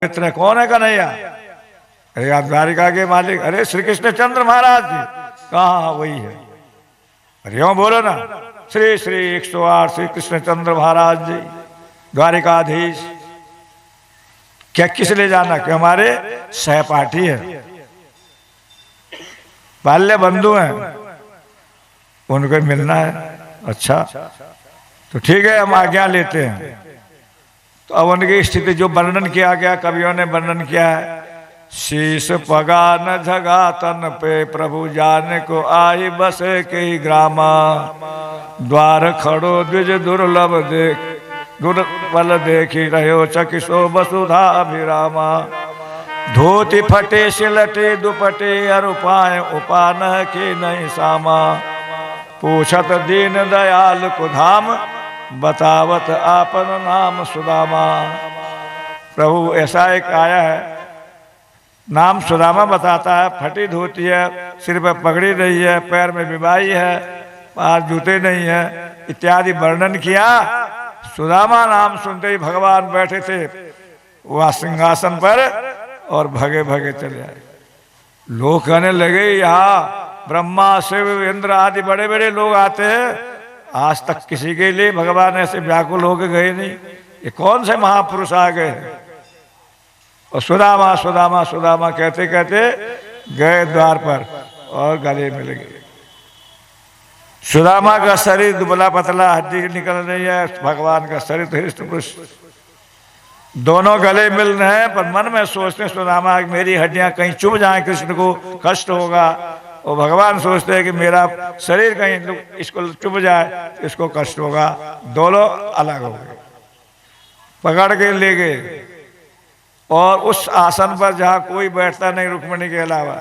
मित्र कौन है कन्हैया? अरे आप द्वारिका के मालिक, अरे श्री कृष्ण चंद्र महाराज जी। कहाँ? वही है। अरे यूं बोलो ना, श्री श्री 108 श्री कृष्ण चंद्र महाराज जी द्वारिकाधीश। क्या किस ले जाना? कि हमारे सहपाठी है, बाल्य बंधु हैं, उनको मिलना है। अच्छा तो ठीक है, हम आज्ञा लेते हैं। तो अब उनकी स्थिति जो वर्णन किया गया, कवियों ने वर्णन किया है। शीश पगा न झगा तन पे प्रभु जाने को आई बसे के ही ग्रामा। द्वार खड़ो द्विज दुर्लभ देख दुर्बल देखी रहो चकिसो वसुधा अभिरामा। धोती फटे सिलटे दुपटे अरुपाए उपान के नहीं सामा। पूछत दीन दयाल को धाम बतावत आपन नाम सुदामा। प्रभु ऐसा एक आया है, नाम सुदामा बताता है। फटी धोती है, सिर पर पगड़ी नहीं है, पैर में बिबाई है, पार जूते नहीं है, इत्यादि वर्णन किया। सुदामा नाम सुनते ही भगवान बैठे थे वह सिंहासन पर और भगे भगे चले आए। लोग कहने लगे यहाँ ब्रह्मा शिव इंद्र आदि बड़े बड़े लोग आते हैं, आज तक किसी के लिए भगवान ऐसे व्याकुल होकर गए नहीं। ये कौन से महापुरुष आ गए? और सुदामा सुदामा सुदामा कहते कहते गए द्वार पर और गले मिल गए। सुदामा का शरीर दुबला पतला, हड्डी निकल रही है, भगवान का शरीर तो हृष्ट पुष्ट, दोनों गले मिल रहे हैं। पर मन में सोचते सुदामा मेरी हड्डियां कहीं चुभ जाएं, कृष्ण को कष्ट होगा। और भगवान सोचते हैं कि मेरा शरीर कहीं इसको चुभ जाए, इसको कष्ट होगा। दोनों अलग हो गए, पकड़ के ले गए और उस आसन पर जहां कोई बैठता नहीं रुक्मिणी के अलावा,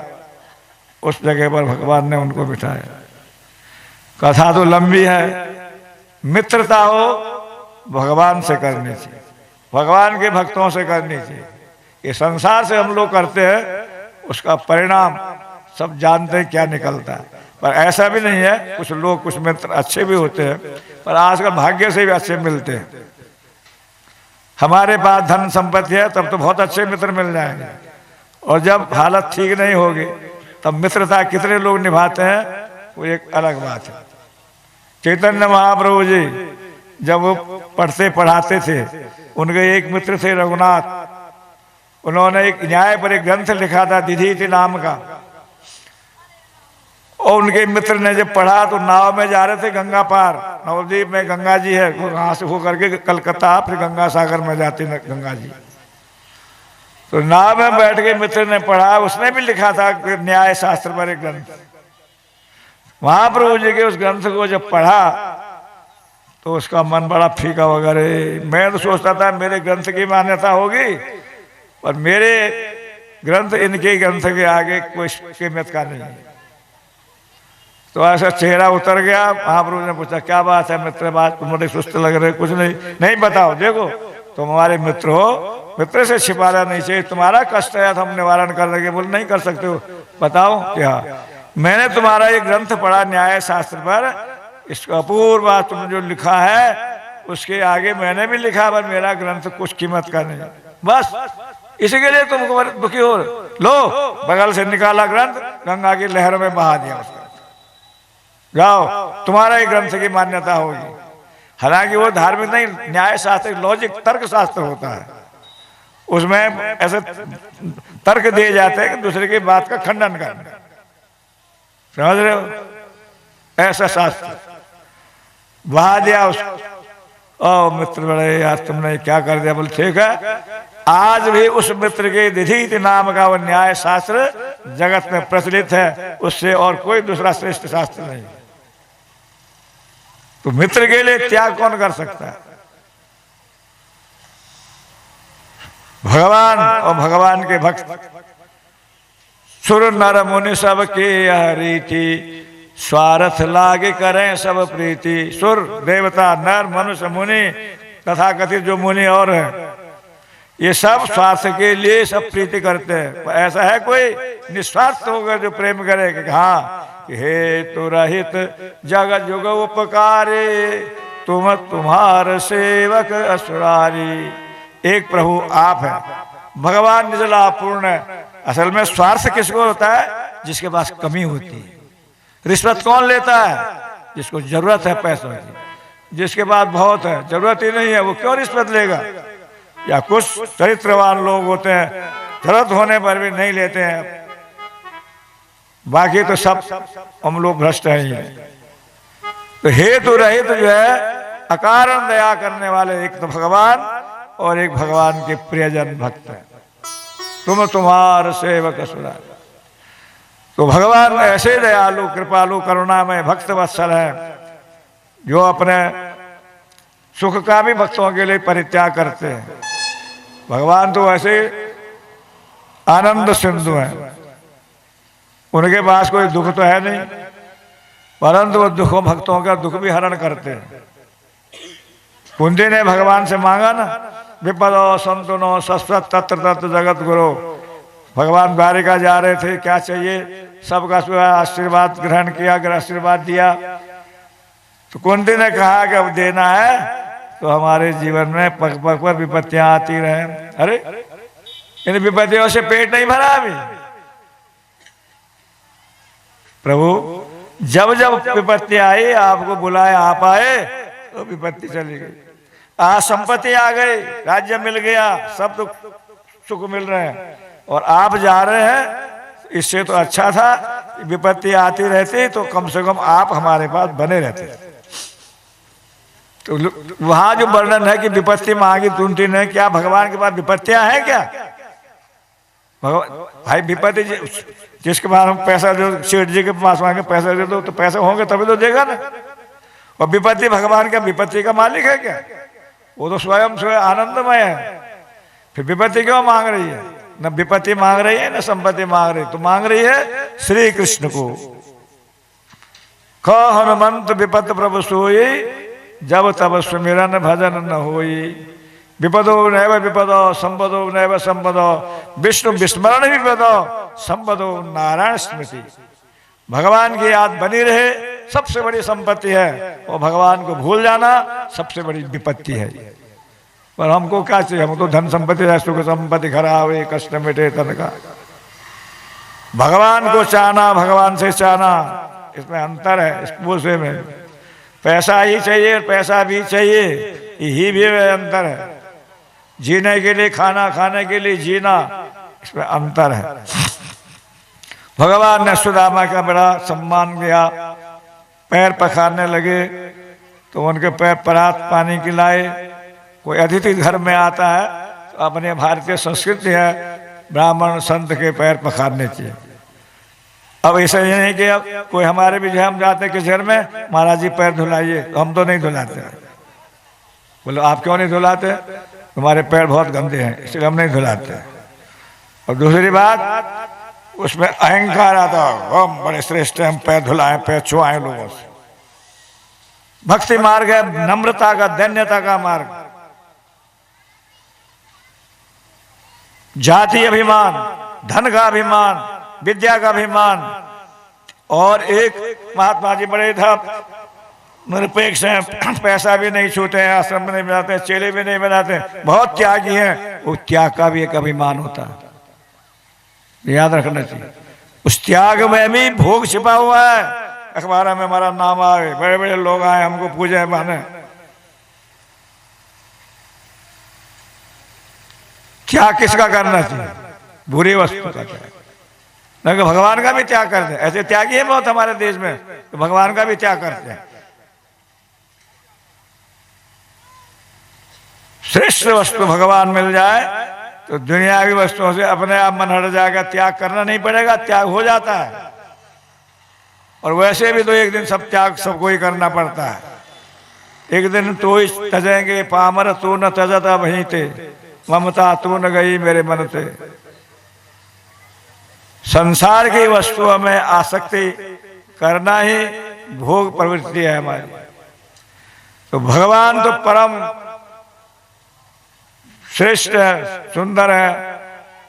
उस जगह पर भगवान ने उनको बिठाया। कथा तो लंबी है। मित्रता हो भगवान से करनी चाहिए, भगवान के भक्तों से करनी चाहिए। ये संसार से हम लोग करते हैं, उसका परिणाम सब जानते हैं क्या निकलता है। पर ऐसा भी नहीं है, कुछ लोग कुछ मित्र अच्छे भी होते हैं, पर आजकल भाग्य से भी अच्छे मिलते हैं। हमारे पास धन संपत्ति है तब तो बहुत अच्छे मित्र मिल जाएंगे, और जब हालत ठीक नहीं होगी तब मित्रता कितने लोग निभाते हैं वो एक अलग बात है। चैतन्य महाप्रभु जी जब वो पढ़ते पढ़ाते थे, उनके एक मित्र थे रघुनाथ। उन्होंने एक न्याय पर एक ग्रंथ लिखा था दिधीति नाम का। और उनके मित्र ने जब पढ़ा तो नाव में जा रहे थे गंगा पार, नवद्वीप में गंगा जी है, वहां से हो करके कलकत्ता फिर गंगा सागर में जाती गंगा जी। तो नाव में बैठ के मित्र ने पढ़ा, उसने भी लिखा था न्याय शास्त्र पर एक ग्रंथ। महाप्रभु जी के उस ग्रंथ को जब पढ़ा तो उसका मन बड़ा फीका वगैरह। मैं तो सोचता था मेरे ग्रंथ की मान्यता होगी, पर मेरे ग्रंथ इनके ग्रंथ के आगे कोई कीमत का नहीं। तो ऐसा चेहरा उतर गया। महाप्रभु ने पूछा क्या बात है मित्र, बात तुम्हारे सुस्त लग रहे? कुछ नहीं। नहीं बताओ, देखो तुम हमारे मित्र हो, मित्र से छिपाना नहीं चाहिए। तुम्हारा कष्ट है तो हम निवारण कर लेंगे। बोले नहीं कर सकते हो, बताओ क्या? मैंने तुम्हारा एक ग्रंथ पढ़ा न्याय शास्त्र पर, इसको अपूर्व बात तुम जो लिखा है उसके आगे मैंने भी लिखा, पर मेरा ग्रंथ कुछ कीमत का नहीं। बस इसी के लिए तुम दुखी हो। लो बगल से निकाला ग्रंथ, गंगा की लहरों में बहा दिया उसका। जाओ, तुम्हारा ही ग्रंथ की मान्यता होगी। हालांकि वो धार्मिक नहीं, न्याय शास्त्र लॉजिक तर्क शास्त्र होता है। उसमें ऐसे तर्क दिए जाते हैं कि दूसरे की बात का खंडन करना, समझ रहे हो? ऐसा शास्त्र बहा दिया उसको। ओ मित्र बड़े यार तुमने क्या कर दिया? बोले ठीक है, आज भी उस मित्र के दिधीति नाम का वो न्याय शास्त्र जगत में प्रचलित है, उससे और कोई दूसरा श्रेष्ठ शास्त्र नहीं। तो मित्र के लिए त्याग कौन कर सकता है? भगवान और भगवान के भक्त सुर नर मुनि सब के यह रीति, स्वार्थ लागे करें सब प्रीति। सुर देवता नर मनुष्य मुनि तथा कथित जो मुनि और हैं, ये सब स्वार्थ के लिए सब प्रीति करते हैं। ऐसा है कोई निस्वार्थ होकर जो प्रेम करे कि हाँ हे तु रहित जगत जुग उपकारे, तुम तुम्हार सेवक असुरारी। एक प्रभु आप है, भगवान निर्जला पूर्ण है। असल में स्वार्थ किसको होता है? जिसके पास कमी होती है। रिश्वत कौन लेता है? जिसको जरूरत है पैसों की। जिसके पास बहुत है, जरूरत ही नहीं है, वो क्यों रिश्वत लेगा? या कुछ चरित्रवान लोग होते हैं, जरूरत होने पर भी नहीं लेते हैं, बाकी तो सब हम लोग भ्रष्ट हैं। तो हेतु रहित जो है अकारण दया करने वाले एक तो भगवान और एक भगवान के प्रियजन भक्त है। तुम तुम्हार सेवक सुना। तो भगवान ऐसे दयालु कृपालु करुणामय भक्त वत्सल है जो अपने सुख का भी भक्तों के लिए परित्याग करते हैं। भगवान तो ऐसे आनंद सिंधु है, उनके पास कोई दुख तो है नहीं, परंतु वो दुखों भक्तों का दुख भी हरण करते हैं। कुंती ने भगवान से मांगा ना, विपदो संतुनो शस्वत तत्र तत्र जगत गुरु। भगवान द्वारिका जा रहे थे, क्या चाहिए? सबका आशीर्वाद ग्रहण किया, अगर आशीर्वाद दिया तो कुंती ने कहा कि अब देना है तो हमारे जीवन में पग पग पर विपत्तियां आती रहे। अरे इन विपत्तियों से पेट नहीं भरा अभी। प्रभु जब जब विपत्ति आई आपको बुलाया, आप आए तो विपत्ति चली गई। आज संपत्ति आ गई, राज्य मिल गया, सब तो सुख मिल रहे हैं, और आप जा रहे हैं। इससे तो अच्छा था विपत्ति आती रहती तो कम से कम आप हमारे पास बने रहते। तो वहां जो वर्णन है कि विपत्ति मांगी कुंती ने, क्या भगवान के पास विपत्तियां हैं क्या? भगवान भाई विपत्ति जिसके पास हम पैसा दे, सेठ जी के पास मांगे पैसा दे दो, तो पैसे होंगे तभी तो देगा ना। और विपत्ति भगवान का विपत्ति का मालिक है क्या? वो तो स्वयं आनंदमय है, फिर विपत्ति क्यों मांग रही है? न विपत्ति मांग रही है न संपत्ति मांग रही, तो मांग रही है श्री कृष्ण को। ख हनुमंत विपत प्रभु सोई, जब तब सुमिरन भजन न होई। विपदो नैव विपदो संपदो नैव संपदो, विष्णु विस्मरण विपदो संपदो नारायण स्मृति। भगवान की याद बनी रहे सबसे बड़ी संपत्ति है, और भगवान को भूल जाना सबसे बड़ी विपत्ति है। पर हमको क्या चाहिए? हमको धन संपत्ति है, सुख संपत्ति खराब है, कष्ट मिटे तन का। भगवान को चाहना, भगवान से चाहना, इसमें अंतर है। इस पूछे में पैसा ही चाहिए और पैसा भी चाहिए, यही भी अंतर है। जीने के लिए खाना, खाने के लिए जीना, इसमें अंतर है। भगवान ने सुदामा का बड़ा सम्मान किया, पैर पखारने लगे तो उनके पैर परात पानी खिलाए। कोई अतिथि घर में आता है तो अपने भारतीय संस्कृति है ब्राह्मण संत के पैर पखारने चाहिए। अब ऐसा ही नहीं कि अब कोई हमारे भी जो हम जाते किस घर में, महाराज जी पैर धुलाइए, तो हम तो नहीं धुलाते। बोलो आप क्यों नहीं धुलाते? तुम्हारे पैर बहुत गंदे हैं इसलिए हम नहीं धुलाते। और दूसरी बात, उसमें अहंकार आता, हम बड़े श्रेष्ठ हैं, हम पैर धुलाए, पैर छुआए लोगों से। भक्ति मार्ग है नम्रता का, दैन्यता का मार्ग। जाति अभिमान, धन का अभिमान, विद्या का अभिमान। और एक महात्मा जी बड़े था, निरपेक्ष हैं, पैसा भी नहीं छूते हैं, आश्रम में नहीं बनाते, चेले भी नहीं बनाते, बहुत त्यागी हैं। वो त्याग का भी एक अभिमान होता है, याद रखना चाहिए। उस त्याग में भी भोग छिपा हुआ है। अखबार में हमारा नाम आए, बड़े बड़े लोग आए, हमको पूजे माने, क्या किसका करना चाहिए? बुरी वस्तु का त्याग। नहीं, भगवान का भी त्याग करते हैं। ऐसे त्यागी है बहुत हमारे देश में, तो भगवान का भी त्याग करते हैं। श्रेष्ठ वस्तु भगवान मिल जाए तो दुनियावी वस्तुओं से अपने आप मन हट जाएगा, त्याग करना नहीं पड़ेगा, त्याग हो जाता है। और वैसे भी तो एक दिन सब त्याग सबको ही करना पड़ता है। एक दिन तो ही तजेंगे पामर तू न तजता वहीं थे, ममता तू न गई मेरे मन से। संसार की वस्तुओं में आसक्ति करना ही भोग प्रवृत्ति है हमारी। तो भगवान तो परम श्रेष्ठ है, सुंदर है,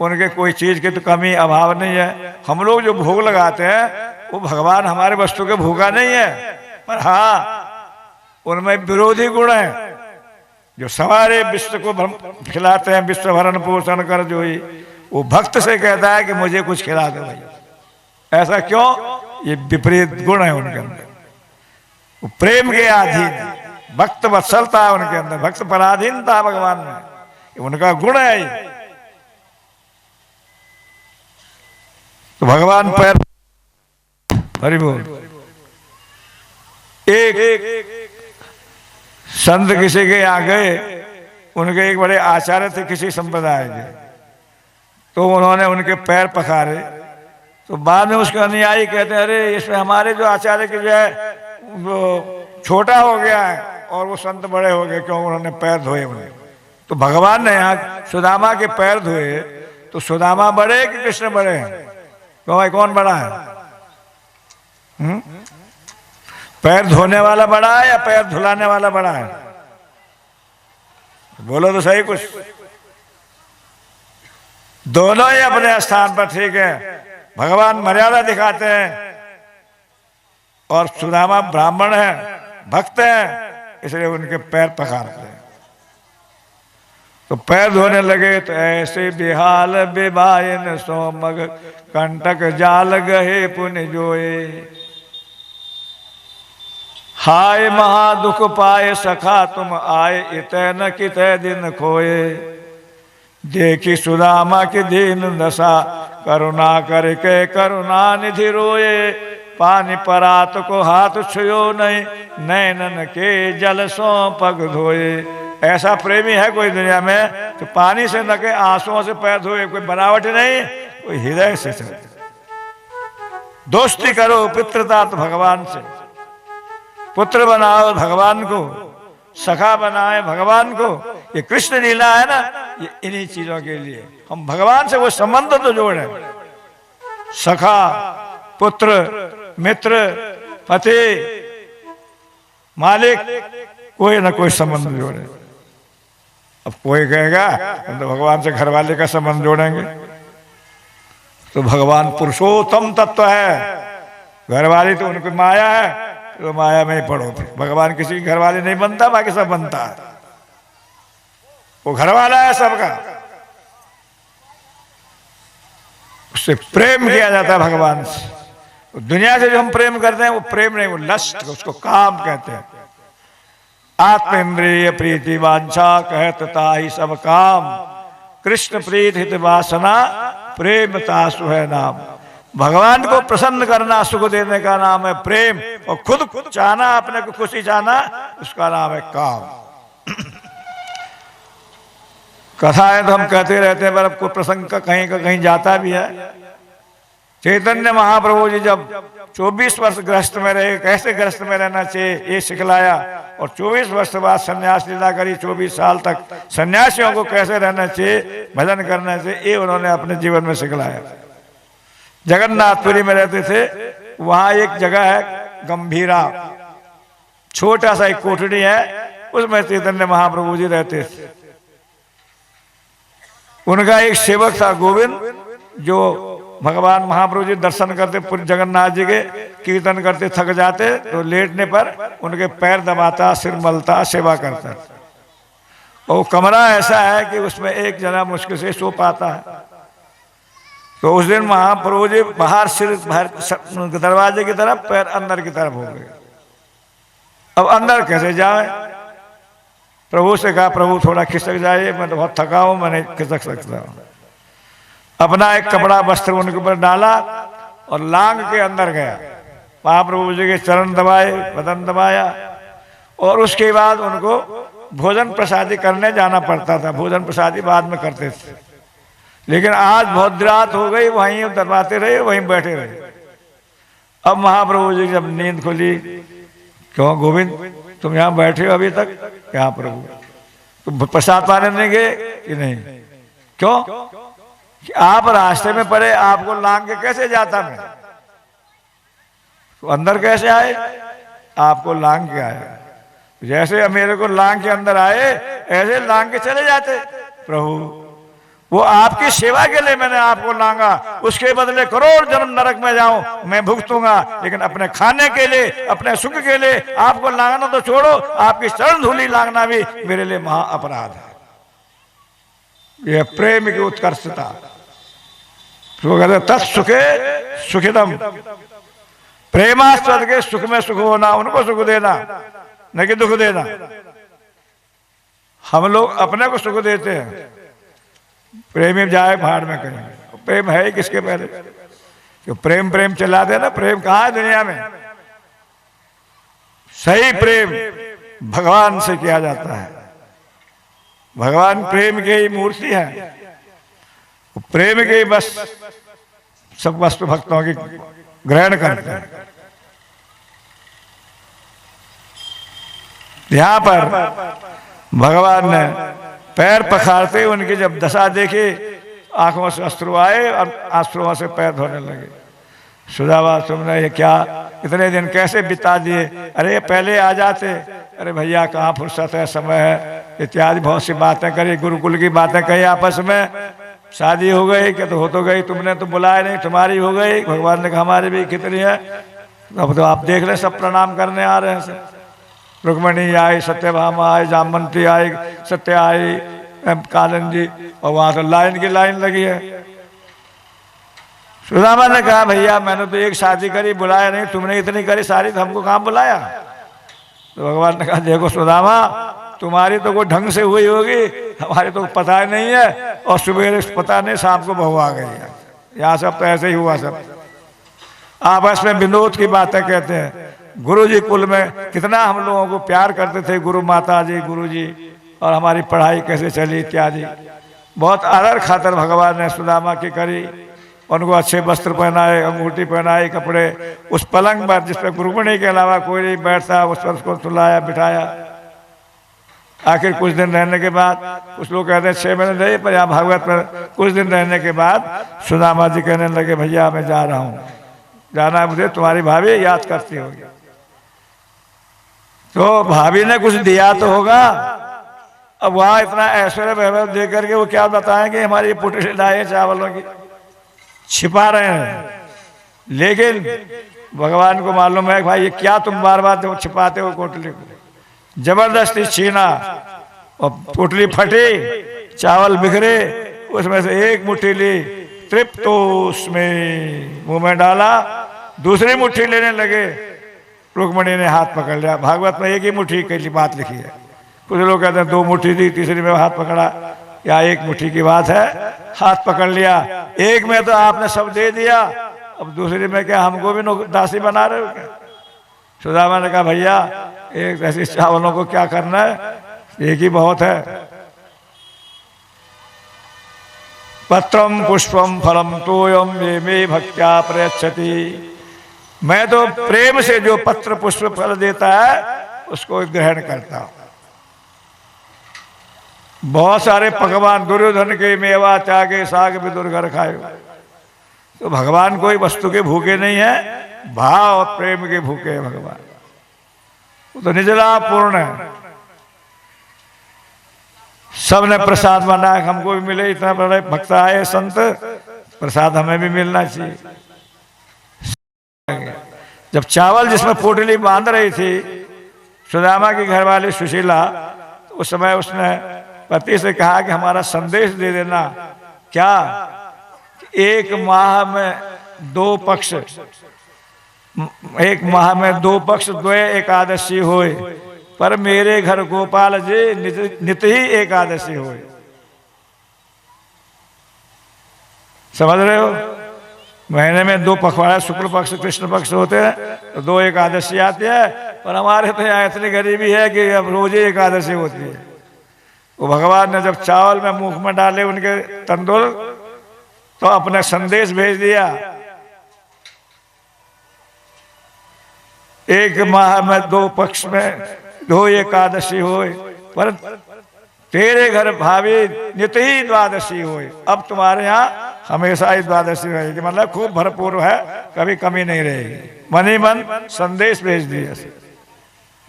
उनके कोई चीज की तो कमी अभाव नहीं है। हम लोग जो भोग लगाते हैं वो भगवान हमारे वस्तु के भोगा नहीं है, पर हाँ उनमें विरोधी गुण है। जो सारे विश्व को खिलाते हैं, विश्व भरण पोषण कर जो ही, वो भक्त से कहता है कि मुझे कुछ खिला दो भाई। ऐसा क्यों? ये विपरीत गुण है उनके अंदर, वो प्रेम के अधीन है, भक्त वत्सलता है उनके अंदर, भक्त पराधीनता भगवान में, उनका गुण है ये। तो भगवान पैर हरि बोल। एक संत किसी के यहाँ गए, उनके एक बड़े आचार्य थे किसी संप्रदाय के, तो उन्होंने उनके पैर पखारे। तो बाद में उसके अनुयायी कहते हैं अरे इसमें हमारे जो आचार्य के जो है वो छोटा हो गया है और वो संत बड़े हो गए, क्यों? उन्होंने पैर धोए उन्हें। तो भगवान ने यहाँ सुदामा के पैर धोए, तो सुदामा बड़े कि कृष्ण बड़े हैं? क्यों भाई, कौन बड़ा है? पैर धोने वाला बड़ा है या पैर धुलाने वाला बड़ा है? बोलो तो सही कुछ। दोनों ही अपने स्थान पर ठीक है। भगवान मर्यादा दिखाते हैं और सुदामा ब्राह्मण है, भक्त है, इसलिए उनके पैर पखारते हैं। तो पैर धोने लगे तो ऐसे बेहाल बेबायन सोमग कंटक जाल गहे पुण्य जोए। हाय महादुख पाए सखा तुम आए, इतः न कितः दिन खोए। देखी सुदामा की दीन दशा, करुणा करके करुणा निधि रोए। पानी परात को हाथ छुयो नहीं, नैनन के जल सो पग धोए। ऐसा प्रेमी है कोई दुनिया में तो पानी से न के आंसुओं से पैर धोए? कोई बनावट नहीं, कोई हृदय से चले। दोस्ती करो पितृता तो भगवान से, पुत्र बनाओ भगवान को, सखा बनाए भगवान को। ये कृष्ण लीला है ना, ये इन्हीं चीजों के लिए हम भगवान से वो संबंध तो जोड़े। सखा, पुत्र, मित्र, पति, मालिक, कोई ना कोई संबंध जोड़े। अब कोई कहेगा हम तो भगवान से घरवाले का संबंध जोड़ेंगे, तो भगवान पुरुषोत्तम तत्व है, घरवाली तो उनकी माया है, तो माया में ही पढ़ो। भगवान किसी घर वाले नहीं बनता, बाकी सब बनता है, वो घर वाला है सबका। उससे प्रेम किया जाता है भगवान से। दुनिया से जो हम प्रेम करते हैं वो प्रेम नहीं, वो लस्ट, उसको काम कहते हैं। आत्म इंद्रिय प्रीति वांछा कहत ताहि सब काम, कृष्ण प्रीत हित वासना प्रेम तासु है नाम। भगवान को प्रसन्न करना सुख देने का नाम है प्रेम, और खुद चाहना, अपने को खुशी चाहना, उसका नाम है काम। कथाएं तो हम कहते रहते हैं, पर अब कोई प्रसंग का कहीं जाता भी है। चैतन्य महाप्रभु जी जब 24 वर्ष गृहस्थ में रहे, कैसे गृहस्थ में रहना चाहिए ये सिखलाया, और 24 वर्ष बाद सन्यास लीला करी। 24 साल तक सन्यासियों को कैसे रहना चाहिए, भजन करना चाहिए, ये उन्होंने अपने जीवन में सिखलाया। जगन्नाथपुरी में रहते थे, वहां एक जगह है गंभीरा, छोटा सा एक कोठड़ी है, उसमें चैतन्य महाप्रभु जी रहते थे। उनका एक सेवक था गोविंद, जो भगवान महाप्रभु जी दर्शन करते, पूरे जगन्नाथ जी के कीर्तन करते, थक जाते तो लेटने पर उनके पैर दबाता, सिर मलता, सेवा करता। और कमरा ऐसा है कि उसमें एक जना मुश्किल से सो पाता है। तो उस दिन महाप्रभु जी बाहर, सिर बाहर दरवाजे की तरफ, पैर अंदर की तरफ हो गए। अब अंदर कैसे जाए? प्रभु से कहा प्रभु थोड़ा खिसक जाइए, मैं तो बहुत थका हूं, मैं नहीं खिसक सकता हूं। अपना एक कपड़ा वस्त्र उनके ऊपर डाला और लांग के अंदर गया। महाप्रभु जी के चरण दबाए, बदन दबाया, और उसके बाद उनको भोजन प्रसादी करने जाना पड़ता था। भोजन प्रसादी बाद में करते थे, लेकिन आज बहुत रात हो गई, वहीं दबाते रहे, वहीं बैठे रहे। अब महाप्रभु जी जब नींद खुली, क्यों गोविंद तुम यहाँ बैठे हो अभी तक? क्या प्रभु, तुम प्रसाद पाने नहीं गए कि नहीं? क्यों? कि आप रास्ते में पड़े, आपको लांग के कैसे जाता मैं? तो अंदर कैसे आए? आपको लांग के आए। जैसे मेरे को लांग के अंदर आए, ऐसे लांग के चले जाते। प्रभु वो आपकी सेवा के लिए मैंने आपको लांगा, उसके बदले करोड़ जन्म नरक में जाऊं मैं भुगतूंगा, लेकिन अपने खाने के लिए, अपने सुख के लिए आपको लांगना तो छोड़ो, आपकी चरण धूलि लांगना भी मेरे लिए महा अपराध है। यह प्रेम की उत्कर्षता। तो कहते तत्सुखे सुखिदम, प्रेमास्पद के सुख में सुख होना, उनको सुख देना, न कि दुख देना। हम लोग अपने को सुख देते हैं, प्रेमी जाए भाड़ में करेंगे। प्रेम है ही किसके पहले? जो प्रेम प्रेम चला दे ना, प्रेम कहाँ है दुनिया में? सही प्रेम भगवान से किया जाता है। भगवान प्रेम की ही मूर्ति है, प्रेम के बस सब वस्तु भक्तों की ग्रहण करते हैं। यहां पर भगवान ने पैर पखारते उनकी जब दशा देखी, आंखों से अश्रु आए और अश्रुओं से पैर धोने लगे। सुदामा तुमने ये क्या इतने दिन कैसे बिता दिए? अरे पहले आ जाते। अरे भैया कहाँ फुर्सत है, समय है, इत्यादि बहुत सी बातें करी, गुरुकुल की बातें कही आपस में। शादी हो गई क्या? तो हो तो गई, तुमने तो बुलाया नहीं, तुम्हारी हो गई। भगवान ने कहा हमारी भी कितनी है, अब तो आप देख ले, सब प्रणाम करने आ रहे हैं। रुक्मणी आई, सत्यभामा आई, जामवंती आई, सत्य आई, कालन जी, और वहां तो लाइन की लाइन लगी है। सुदामा ने कहा भैया मैंने तो एक शादी करी, बुलाया नहीं, तुमने इतनी करी सारी, तो हमको कहाँ बुलाया? तो भगवान ने कहा देखो सुदामा, तुम्हारी तो कोई ढंग से हुई होगी, हमारी तो पता नहीं है, और सुबह पता नहीं शाम को बहू आ गई है। यहाँ सब तो ऐसे ही हुआ, सब आपस में विनोद की बातें कहते हैं। गुरु जी कुल में कितना हम लोगों को प्यार करते थे, गुरु माता जी, गुरु जी, और हमारी पढ़ाई कैसे चली इत्यादि। बहुत आदर खातर भगवान ने सुदामा की करी, उनको अच्छे वस्त्र पहनाए, अंगूठी पहनाई, कपड़े, उस पलंग पर जिस पर रुक्मिणी के अलावा कोई नहीं बैठता, उस पर उसको सुलाया बिठाया। आखिर कुछ दिन रहने के बाद, कुछ लोग कहते हैं 6 महीने रहे, पर यहाँ भागवत पर कुछ दिन रहने के बाद सुदामा जी कहने लगे भैया मैं जा रहा हूँ, जाना है मुझे, तुम्हारी भाभी याद करती होगी। तो भाभी ने कुछ दिया तो होगा, अब वहां इतना ऐश्वर्य वैभव दे करके वो क्या बताएंगे हमारी पुटली लाए चावलों की, छिपा रहे हैं। लेकिन भगवान को मालूम है भाई ये क्या तुम बार बार छिपाते हो पोटली को। जबरदस्ती छीना और पोटली फटी, चावल बिखरे, उसमें से एक मुट्ठी ली, तृप्त उसमें मुंह में डाला, दूसरी मुट्ठी लेने लगे, रुक्मिणी ने हाथ पकड़ लिया। भागवत में एक ही मुट्ठी की बात लिखी है, कुछ लोग कहते हैं 2 मुट्ठी दी, तीसरी में हाथ पकड़ा, या एक मुट्ठी की बात है, हाथ पकड़ लिया। एक में तो आपने सब दे दिया, अब दूसरी में क्या हमको भी दासी बना रहे हो क्या? सुदामा ने कहा भैया एक ऐसी चावलों को क्या करना है, एक ही बहुत है। पत्रम पुष्पम फलम तोयम ये मे भक्त्या प्रयच्छति, मैं तो प्रेम से जो पत्र पुष्प फल देता है उसको ग्रहण करता हूं। बहुत सारे पकवान दुर्योधन के मेवा त्यागे साग विदुर घर खाए, तो भगवान कोई वस्तु के भूखे नहीं है, भाव और प्रेम के भूखे है भगवान, वो तो निजला पूर्ण है। सबने प्रसाद बनाया, हमको भी मिले, इतना बड़े भक्त आए संत, प्रसाद हमें भी मिलना चाहिए। जब चावल जिसमें पोटली बांध रही थी सुदामा की घरवाली सुशीला, तो उस समय उसने पति से कहा कि हमारा संदेश दे देना। क्या? एक माह में 2 पक्ष, एक माह में 2 पक्ष 2 एकादशी होए, पर मेरे घर गोपाल जी नित ही एकादशी होए। समझ रहे हो? महीने में 2 पखवाड़ा, शुक्ल पक्ष कृष्ण पक्ष होते हैं, तो 2 एकादशी आती है, पर हमारे तो यहाँ इतनी गरीबी है कि अब रोज ही एकादशी होती है। वो भगवान ने जब चावल में मुख में डाले उनके तंदुर, तो अपने संदेश भेज दिया, एक माह में 2 पक्ष में 2 एकादशी होए, पर तेरे घर भाभी नित ही द्वादशी होए। अब तुम्हारे यहाँ हमेशा ही द्वादशी रहेगी, मतलब खूब भरपूर है, कभी कमी नहीं रहेगी। मन ही मन संदेश भेज दिया,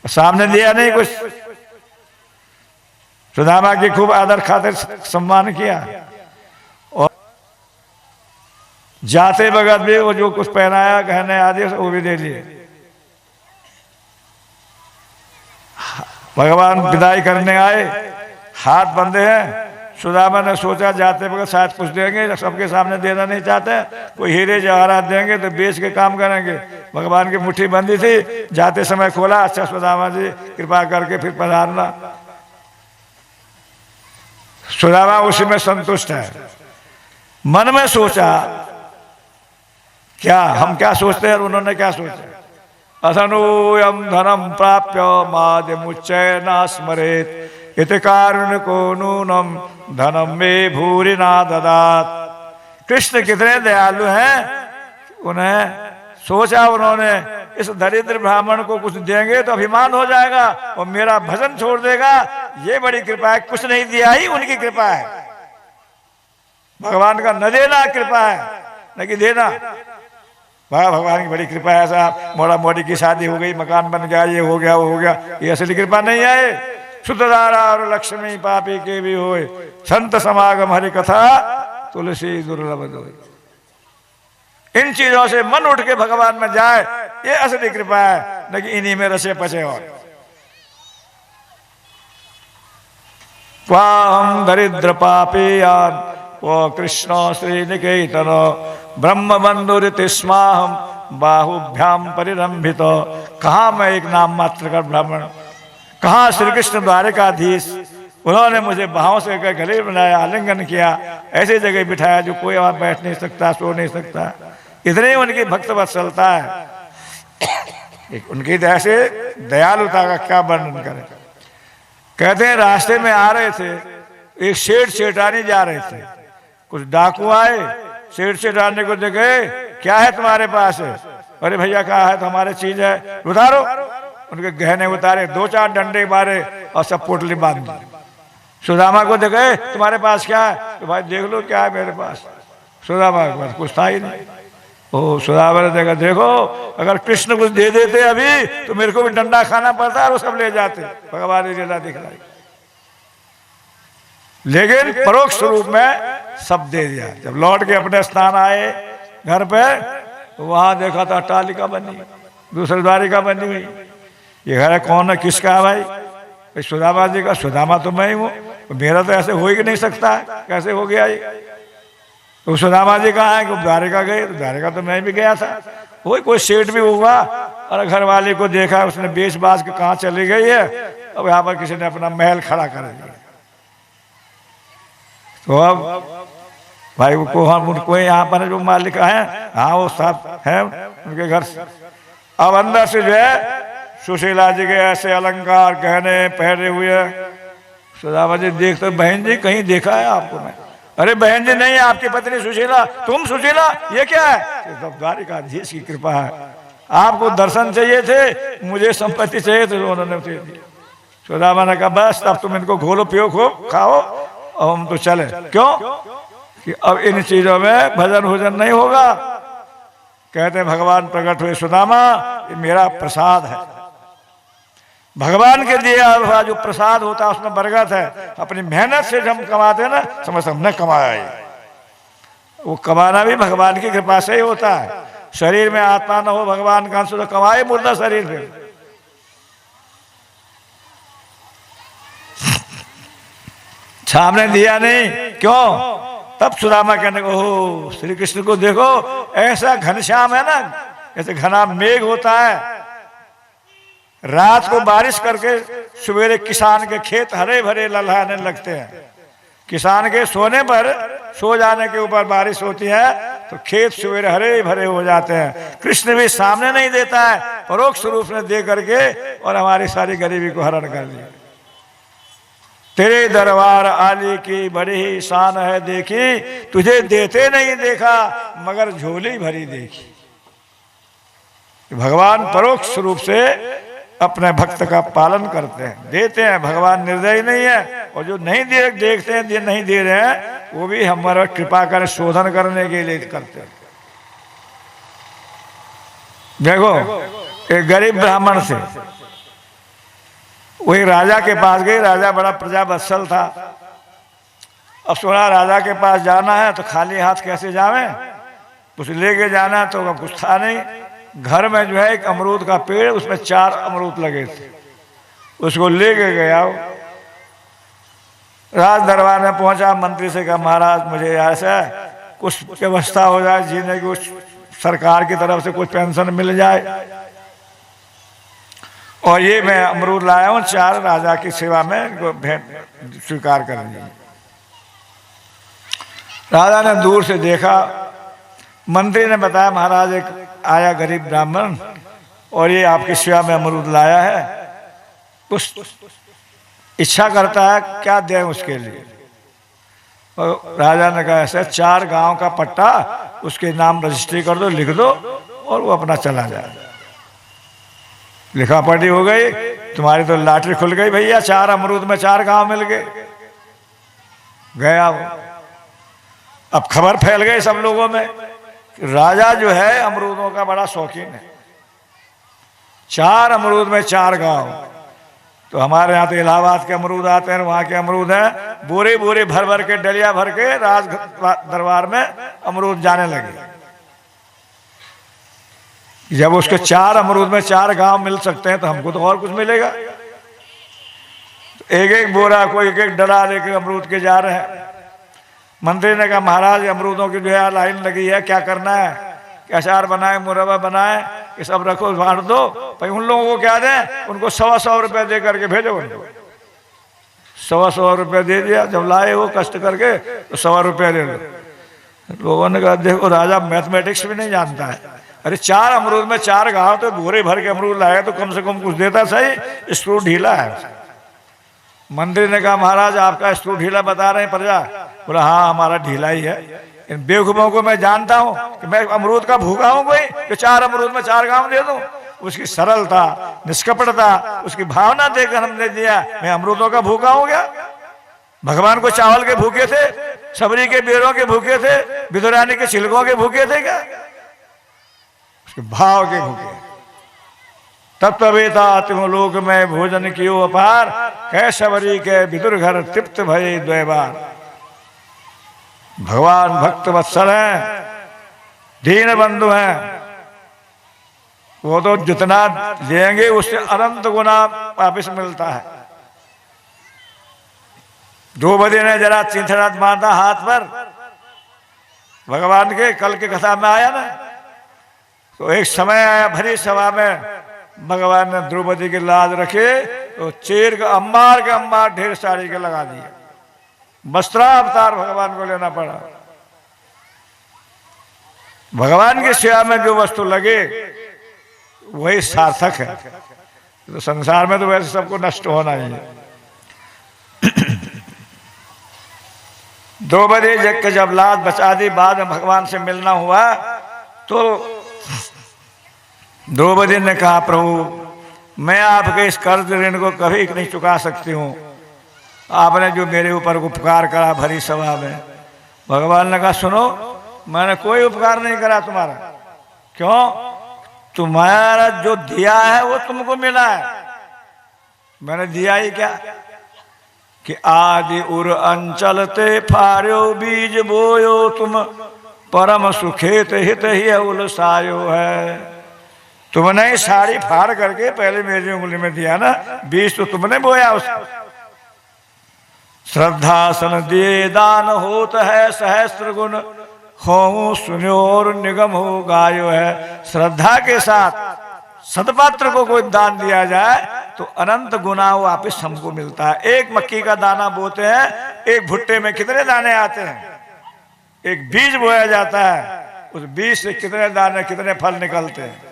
सामने दिया नहीं कुछ। सुदामा की खूब आदर खातिर सम्मान किया। जाते वक्त भी वो जो कुछ पहनाया गहने आदि वो भी दे दिए। भगवान विदाई करने आए, हाथ बंधे हैं। सुदामा ने सोचा जाते वक्त शायद कुछ देंगे, सबके सामने देना नहीं चाहते, कोई हीरे जवाहरात देंगे तो बेच के काम करेंगे। भगवान की मुट्ठी बंदी थी, जाते समय खोला, अच्छा सुदामा जी कृपा करके फिर पधारना। सुदामा उसी में संतुष्ट है। मन में सोचा क्या, हम क्या सोचते हैं और उन्होंने क्या सोचा। असनूयम धनम प्राप्य माद मुच्चय न स्मरेत इति कारुण्यको नूनम धनम में भूरि ना ददात। कृष्ण कितने दयालु हैं, उन्हें सोचा उन्होंने इस दरिद्र ब्राह्मण को कुछ देंगे तो अभिमान हो जाएगा और मेरा भजन छोड़ देगा, ये बड़ी कृपा है। कुछ नहीं दिया ही उनकी कृपा है, भगवान का न देना कृपा है, न कि देना। वाह, भगवान की बड़ी कृपा है साहब, मोड़ा मोड़ी की शादी हो गई, मकान बन गया, ये हो गया वो हो गया, ये असली कृपा नहीं है। शुद्धधारा और लक्ष्मी पापी के भी होए, संत समागम हरि कथा तुलसी दुर्लभ दोई। इन चीजों से मन उठ के भगवान में जाए, ये असली कृपा है, न कि इन्हीं में रसे पचे। और हम दरिद्र पापीयान वो कृष्ण श्री निकेतन ब्रह्म बंधुरिति स्माहम बाहुभ्याम परिरंभित। कहा मैं एक नाम मात्र का ब्राह्मण, कहा श्री कृष्ण द्वारिकाधीश, उन्होंने मुझे बाहों से गले बनाया, आलिंगन किया, ऐसी जगह बिठाया जो कोई वहां बैठ नहीं सकता, सो नहीं सकता। इतनी उनकी भक्त वत्सलता है, उनकी दया से दयालुता का क्या वर्णन करें। कहते हैं रास्ते में आ रहे थे, एक सेठ सेठानी जा रहे थे, कुछ डाकू आए, सेठ सेठानी को देखे, क्या है तुम्हारे पास है? अरे भैया कहा है तो हमारे चीज है, उतारो। उनके गहने उतारे, दो चार डंडे मारे और सब पोटली बांध दी। सुदामा को देखे, तुम्हारे पास क्या है? तो भाई देख लो क्या है मेरे पास। सुदामा के पास कुछ था ही नहीं। ओ सुदामा ने देखा, देखो अगर कृष्ण कुछ दे देते अभी तो मेरे को भी डंडा खाना पड़ता और वो सब ले जाते। भगवान ने लीला दिखलाई, लेकिन परोक्ष रूप में सब दे दिया। जब लौट के अपने स्थान आए घर पे, तो वहां देखा था अट्टालिका बनी, दूसरी द्वारिका बनी हुई। ये घर है, कौन है, किसका है भाई? सुदामा जी का। सुदामा तो मैं ही हूँ, मेरा तो ऐसे हो ही नहीं सकता है, कैसे हो गया ये? तो सुदामा जी कहाँ है? द्वारिका गए, तो द्वारिका तो मैं भी गया था। वही कोई सेठ भी हुआ और घर वाले को देखा, उसने बेच बाज के कहाँ चली गई है, अब यहाँ पर किसी ने अपना महल खड़ा कर दिया। तो अब भाई को हम उनको यहाँ पर जो मालिक है, हाँ वो सब है उनके घर से। अब अंदर से जो है सुशीला जी के ऐसे अलंकार गहने पहने हुए। सुदामा जी देखते, बहन जी कहीं देखा है आपको? मैं, अरे बहन जी नहीं, आपकी पत्नी सुशीला। तुम सुशीला, ये क्या है? तो द्वारिकाधीश की कृपा है, आपको दर्शन चाहिए थे, मुझे संपत्ति चाहिए थे, उन्होंने दे दी। सुदामा ने कहा बस अब तुम इनको घोलो पियो खूब खाओ, अब हम तो चले। क्यों? कि अब इन चीजों में भजन भोजन नहीं होगा। कहते भगवान प्रकट हुए, सुदामा ये मेरा प्रसाद है। भगवान के दिया हुआ जो प्रसाद होता है उसमें बरकत है। अपनी मेहनत से जब हम कमाते हैं ना, समझ हमने कमाया है, वो कमाना भी भगवान की कृपा से ही होता है। शरीर में आत्मा न हो, भगवान का अंश तो कमाए मुर्दा शरीर में। सामने दिया नहीं, क्यों? तब सुदामा कहने को, हो श्री कृष्ण को देखो, ऐसा घनश्याम है ना, ऐसे घना मेघ होता है, रात को बारिश करके सवेरे किसान के खेत हरे भरे ललहाने लगते हैं। किसान के सोने पर, सो जाने के ऊपर बारिश होती है तो खेत सवेरे हरे भरे हो जाते हैं। कृष्ण भी सामने नहीं देता है, परोक्ष रूप में दे करके और हमारी सारी गरीबी को हरण कर लिया। तेरे दरबार आली की बड़ी ही शान है देखी, तुझे देते नहीं देखा मगर झोली भरी देखी। भगवान परोक्ष रूप से अपने भक्त का पालन करते हैं, देते हैं। भगवान निर्दयी नहीं है, और जो नहीं देखते हैं, नहीं दे रहे हैं, वो भी हमारा कृपा कर शोधन करने के लिए करते हैं। देखो एक गरीब ब्राह्मण से वही राजा के पास गई। राजा बड़ा प्रजावत्सल था। अब सुना राजा के पास जाना है तो खाली हाथ कैसे जावे, कुछ लेके जाना तो कुछ था नहीं। घर में जो है एक अमरूद का पेड़, उसमें 4 अमरूद लगे थे, उसको लेके गया। राज दरबार में पहुंचा, मंत्री से कहा महाराज मुझे ऐसा कुछ व्यवस्था हो जाए जीने की, कुछ सरकार की तरफ से कुछ पेंशन मिल जाए, और ये मैं अमरूद लाया हूं 4, राजा की सेवा में भेंट स्वीकार कर लीजिए। राजा ने दूर से देखा, मंत्री ने बताया महाराज एक आया गरीब ब्राह्मण और ये आपकी सेवा में अमरूद लाया है, कुछ इच्छा करता है, क्या दें उसके लिए। और राजा ने कहा ऐसा 4 गांव का पट्टा उसके नाम रजिस्ट्री कर दो, लिख दो, और वो अपना चला जाए। लिखा पढ़ी हो गई, तुम्हारी तो लॉटरी खुल गई भैया, 4 अमरूद में 4 गांव मिल गए। गया वो, अब खबर फैल गई सब लोगों में, राजा जो है अमरूदों का बड़ा शौकीन है। 4 अमरूद में 4 गांव। तो हमारे यहाँ तो इलाहाबाद के अमरूद आते हैं, वहां के अमरूद हैं, बोरे बोरे भर भर के, डलिया भर के राज दरबार में अमरूद जाने लगे। जब उसके 4 अमरूद में 4 गांव मिल सकते हैं तो हमको तो और कुछ मिलेगा। एक एक बोरा, कोई एक एक डला लेके अमरूद के जा रहे हैं। मंत्री ने कहा महाराज अमरूदों की जो है लाइन लगी है, क्या करना है, कि अचार बनाए, मुरब्बा बनाए, ये सब रखो, बांट दो। भाई उन लोगों को क्या दें, उनको 100 रुपये दे करके भेजो उनको। 100 रुपये दे दिया, जब लाए वो कष्ट करके तो 100 रुपये ले लो। लोगों ने कहा देखो राजा मैथमेटिक्स भी नहीं जानता है, अरे 4 अमरूद में 4 गांव, तो बोरे भर के अमरूद लाए तो कम से कम कुछ देता सही, स्क्रू ढीला है। मंत्री ने कहा महाराज आपका स्क्रू ढीला बता रहे हैं प्रजा। बोला हाँ हमारा ढीला ही है, इन बेवकूफों को मैं जानता हूं कि मैं अमरूद का भूखा हूं कोई कि 4 अमरूद में 4 गांव दे दूं। उसकी सरलता, निष्कपटता, उसकी भावना देखकर हमने दिया, मैं अमरूदों का भूखा हो गया। भगवान को चावल के भूखे थे, सबरी के बेरों के भूखे थे, विदुरानी के छिलकों के भूखे थे क्या, उसके भाव के भूखे। तत्वेता तिमलोक में भोजन कियो अपार, कै सबरी के विदुर घर तृप्त भये 2 बार। भगवान भक्त वत्सल हैं, दीन बंधु हैं, वो तो जितना लेंगे उससे अनंत गुना वापिस मिलता है। द्रौपदी ने जरा चिंथरात बांधा हाथ पर भगवान के, कल की कथा में आया ना, तो एक समय आया भरी सभा में भगवान ने द्रौपदी की लाज रखे तो चेर का अंबार ढेर सारी के लगा दिए। वस्त्रावतार भगवान को लेना पड़ा। भगवान की सेवा में जो वस्तु लगे वही सार्थक है। तो संसार में तो वैसे सबको नष्ट होना ही है। द्रौपदी के जब लाज बचा दी, बाद में भगवान से मिलना हुआ तो द्रौपदी ने कहा प्रभु मैं आपके इस कर्ज ऋण को कभी नहीं चुका सकती हूँ, आपने जो मेरे ऊपर उपकार करा भरी सभा में। भगवान ने कहा सुनो मैंने कोई उपकार नहीं करा तुम्हारा, क्यों, तुम्हारा जो दिया है वो तुमको मिला है, मैंने दिया ही क्या कि आदि उर अंचल ते फार्यो बीज बोयो तुम परम सुखेत हित ही उलसायो है। तुमने साड़ी फाड़ करके पहले मेरी उंगली में दिया ना, बीज तो तुमने बोया उसको। श्रद्धासन दिए दान होत है सहस्त्र गुण, हो सुन्योर निगम हो गायो है। श्रद्धा के साथ सदपात्र को कोई दान दिया जाए तो अनंत गुना वापिस हमको मिलता है। एक मक्की का दाना बोते हैं, एक भुट्टे में कितने दाने आते हैं, एक बीज बोया जाता है, उस बीज से कितने दाने कितने फल निकलते हैं।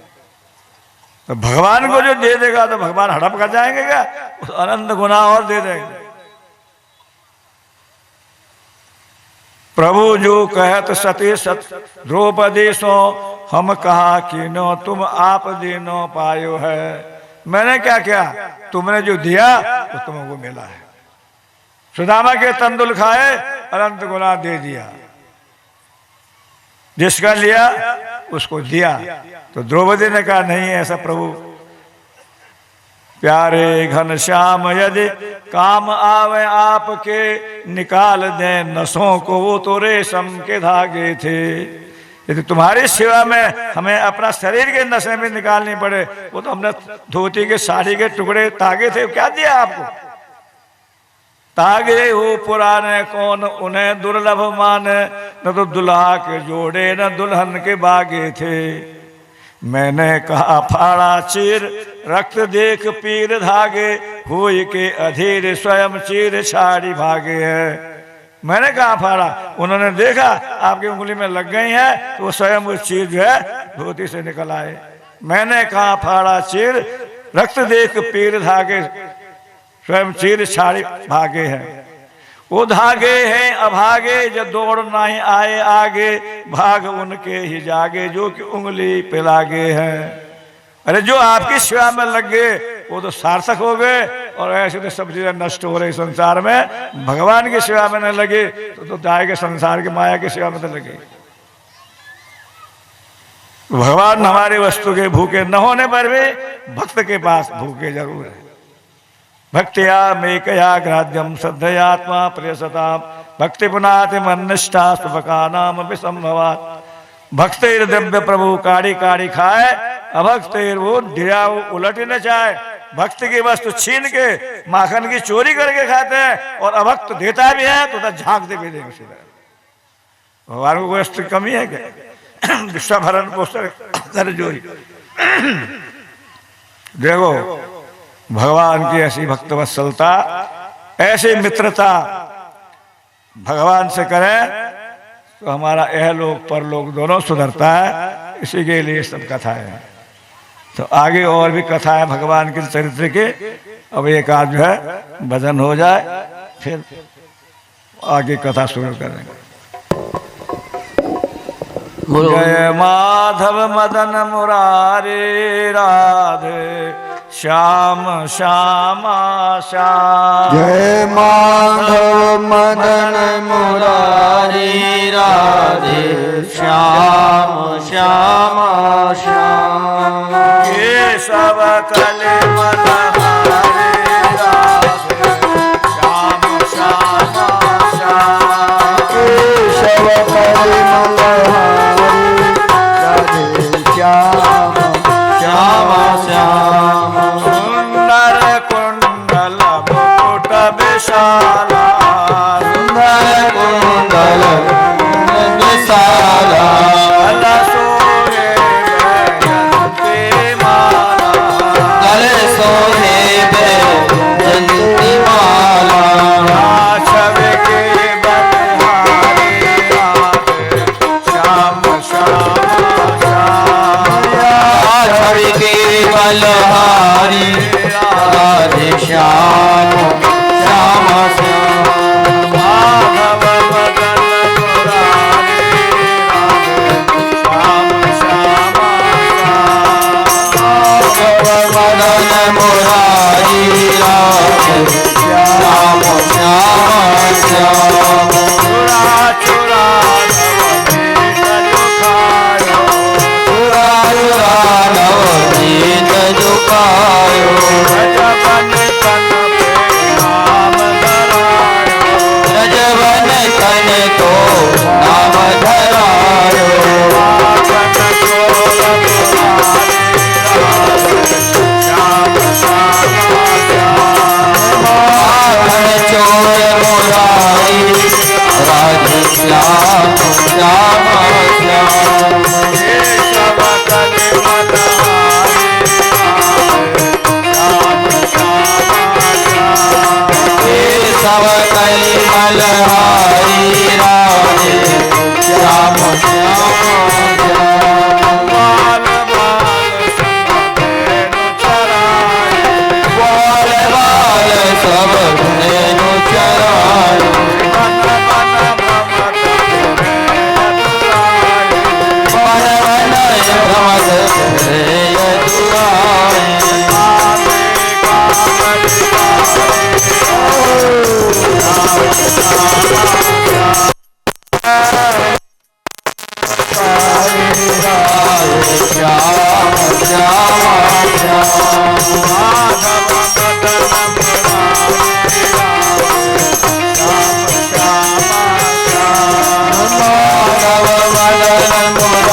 तो भगवान को जो दे देगा तो भगवान हड़प कर जाएंगे क्या, उस अनंत गुना और दे देंगे। प्रभु जो कहत सती सत द्रौपदी सो हम कहा कि नो तुम आप दे नो पायो है। मैंने क्या किया, तुमने जो दिया तो तुमको मिला है। सुदामा के तंदुल खाए अनंत गुना दे दिया, जिसका लिया उसको दिया। तो द्रौपदी ने कहा नहीं ऐसा प्रभु, प्यारे घनश्याम यदि काम आवे आपके, निकाल दे नसों को वो तो रेशम के धागे थे। यदि तुम्हारी सेवा में हमें अपना शरीर के नसें भी निकालनी पड़े, वो तो हमने धोती के साड़ी के टुकड़े तागे थे, क्या दिया आपको? तागे हो पुराने कौन उन्हें दुर्लभ माने, न तो दुल्हा के जोड़े न दुल्हन के बागे थे। मैंने कहा फाड़ा चीर रक्त देख पीर धागे, होई के अधीर स्वयं चीर छाड़ी भागे है। मैंने कहा फाड़ा, उन्होंने देखा आपकी उंगली में लग गई है तो वो स्वयं वो चीर जो है धोती से निकल आए। मैंने कहा फाड़ा चीर रक्त देख पीर धागे, स्वयं चीर छाड़ी भागे हैं। वो धागे हैं अभागे, जब दौड़ नहीं आए आगे, भाग उनके ही जागे जो कि उंगली पे लागे हैं। अरे जो आपकी सेवा में लग गए वो तो सार्थक हो गए, और ऐसे तो सब चीजें नष्ट हो रही संसार में। भगवान की सेवा में न लगे तो जाएंगे संसार की माया की सेवा में तो लगे। भगवान हमारे वस्तु के भूखे न होने पर भी भक्त के पास भूखे जरूर है। भक्तिया मेकया ग्राह्यम श्रद्धयात्मा प्रियसताम, भक्ति पुनाति मन्निष्ठा सुभका नाम विसंभवात्। भक्त दिव्य प्रभु काड़ी काड़ी खाए, अभक्त वो दिया वो उलट न चाहे। भक्त की वस्तु छीन के माखन की चोरी करके खाते हैं, और अभक्त देता भी है तो झांकते भी देंगे सीधा। भगवान को वस्तु कमी है क्या? विश्वभरण पोषण कर जोरी। देखो भगवान की ऐसी भक्तवत्सलता, ऐसी मित्रता भगवान से करें तो हमारा यहलोक परलोक दोनों सुधरता है। इसी के लिए सब कथाएं हैं। तो आगे और भी कथा है भगवान के चरित्र के। अब एक आज जो है भजन हो जाए, फिर आगे कथा शुरू करेंगे। जय माधव मदन मुरारी राधे श्याम श्यामा श्याम। जय माधव मदन मुरारी राधे श्याम श्यामा श्याम। केशव कले मनहारे राधे श्याम श्यामा श्याम। केशव कले मनहारे राधे श्याम श्यामा श्याम। सुंदर कुंडल मुकुट विशाला, सुंदर कुंडल विशाला। सोहे जयंती माला, गले सोहे जयंती माला। छवि के बलिहारी राधे श्याम श्यामा श्याम। छवि के बलहारी राधे श्याम श्यामा श्याम। माधव मदन मुरारी राधे श्याम श्यामा श्याम। माधव मदन मुरारी राधे श्याम श्यामा श्याम। चुरा चुरा नवनीत दुखायो, चुरा चुरा नवनीत दुखायो। रजबन तन पे नाम धरायो, रजबन तन को नाम धरायो। माखन चोर मुरारी राधे श्याम श्यामा श्याम। केशव कले मनहारे राधे श्याम श्यामा श्याम। केशव कले मनहारे राधे श्याम श्यामा श्याम। बाल बाल सब चराए, बाल बाल सब धेनु चराए। मन मन ममत दुराए, मन मन भ्रमत हृदय दुआए। आवे कामल राधे श्याम श्यामा श्याम। माधव मदन मुरारी राधे श्याम श्यामा श्याम। माधव मदन मुरारी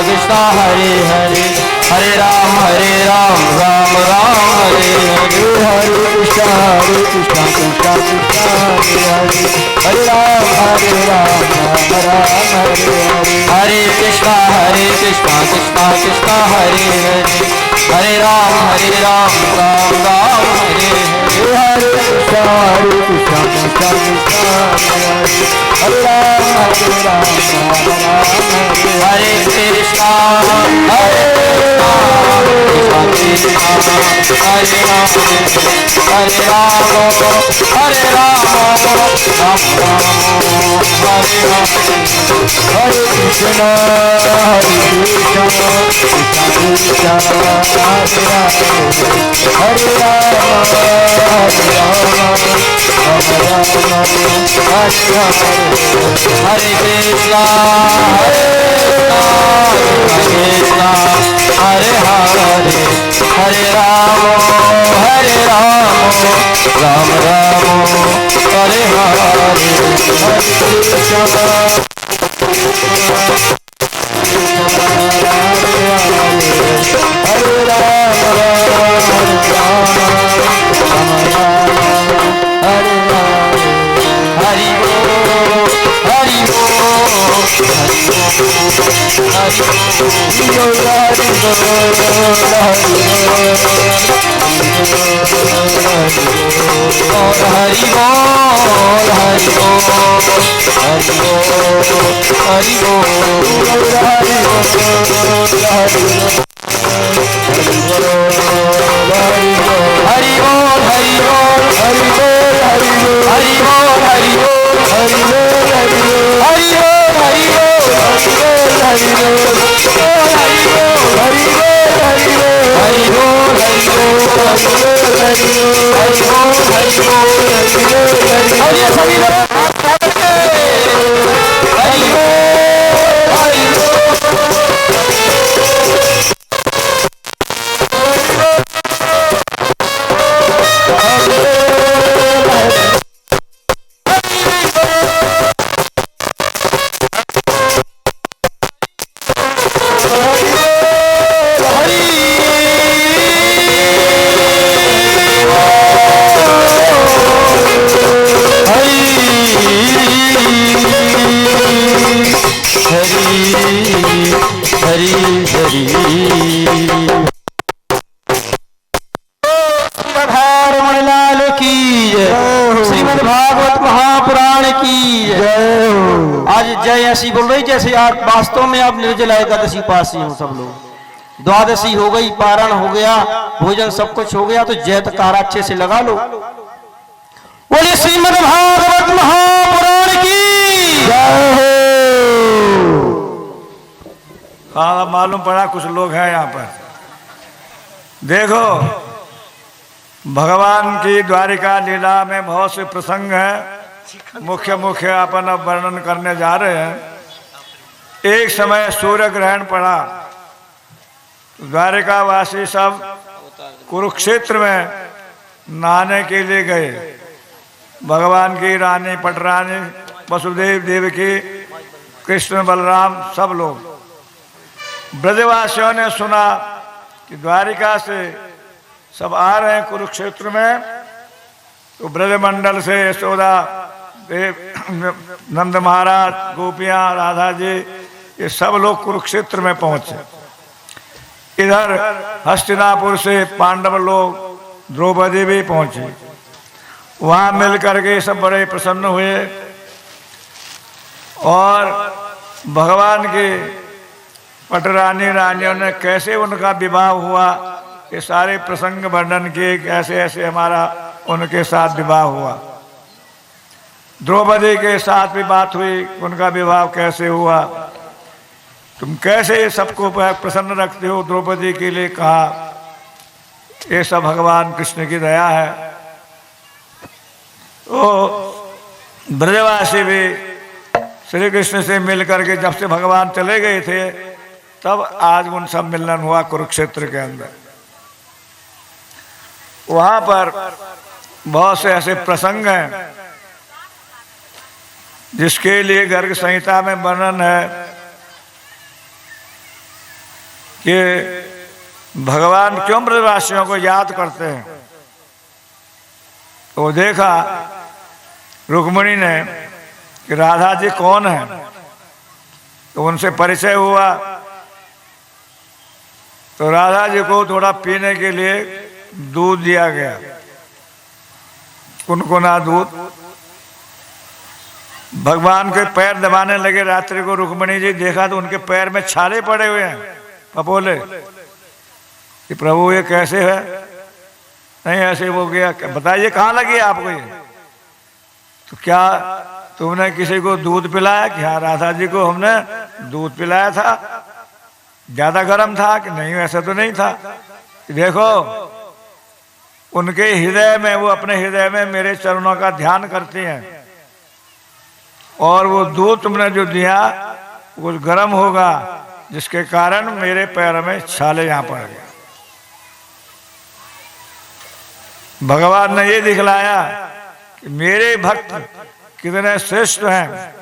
कृष्णा हरे हरे हरे राम राम राम हरे हरे हरे कृष्णा कृष्णा कृष्णा हरे हरे हरे राम राम हरे हरे हरे कृष्णा कृष्णा कृष्णा हरे हरे हरे राम राम राम हरे हरे हरे कृष्णा कृष्णा कृष्णा हरे राम राम हरे कृष्णा हरे राम राम हरे हरे हरे कृष्ण ऐसी बोल रही जैसे आज वास्तव में आप निर्जला एकादशी पास ही हो सब लोग। द्वादशी हो गई, पारण हो गया, भोजन सब कुछ हो गया, तो जयकारा अच्छे से लगा लो। बोले श्रीमद् भागवत महापुराण की जय हो। हाँ, मालूम पड़ा कुछ लोग हैं यहाँ पर। देखो, भगवान की द्वारिका लीला में बहुत से प्रसंग हैं। मुख्य मुख्य अपन अब वर्णन करने जा रहे हैं। एक समय सूर्य ग्रहण पड़ा, द्वारिकावासी सब कुरुक्षेत्र में नहाने के लिए गए। भगवान की रानी पटरानी, वसुदेव देवकी, कृष्ण बलराम सब लोग। ब्रजवासियों ने सुना कि द्वारिका से सब आ रहे हैं कुरुक्षेत्र में, तो ब्रजमंडल से यशोदा देव, नंद महाराज, गोपियां, राधा जी, ये सब लोग कुरुक्षेत्र में पहुंचे। इधर हस्तिनापुर से पांडव लोग, द्रौपदी भी पहुंची। वहां मिल करके सब बड़े प्रसन्न हुए और भगवान के पटरानी रानियों ने कैसे उनका विवाह हुआ, ये सारे प्रसंग वर्णन किए। कैसे ऐसे हमारा उनके साथ विवाह हुआ। द्रौपदी के साथ भी बात हुई, उनका विवाह कैसे हुआ। तुम कैसे ये सबको प्रसन्न रखते हो, द्रौपदी के लिए कहा। ये सब भगवान कृष्ण की दया है। तो ब्रजवासी भी श्री कृष्ण से मिल करके जब से भगवान चले गए थे, तब आज उन सब मिलन हुआ कुरुक्षेत्र के अंदर। वहां पर बहुत से ऐसे प्रसंग हैं जिसके लिए गर्ग संहिता में वर्णन है कि भगवान क्यों ब्रजवासियों को याद करते हैं। तो देखा रुक्मिणी ने कि राधा जी कौन है, तो उनसे परिचय हुआ। तो राधा जी को थोड़ा पीने के लिए दूध दिया गया, कुनकुना दूध। भगवान के पैर दबाने लगे रात्रि को। रुक्मिणी जी देखा तो उनके पैर में छाले पड़े हुए हैं, पपोले। कि प्रभु ये कैसे है? नहीं ऐसे हो गया। बताइए कहाँ लगी आपको ये? तो क्या तुमने किसी को दूध पिलाया? कि हाँ, राधा जी को हमने दूध पिलाया था। ज्यादा गर्म था? कि नहीं, ऐसा तो नहीं था। देखो उनके हृदय में, वो अपने हृदय में मेरे चरणों का ध्यान करती हैं, और वो दूध तुमने जो दिया वो गर्म होगा, जिसके कारण मेरे पैर में छाले यहां पड़ गए। भगवान ने ये दिखलाया कि मेरे भक्त कितने श्रेष्ठ हैं।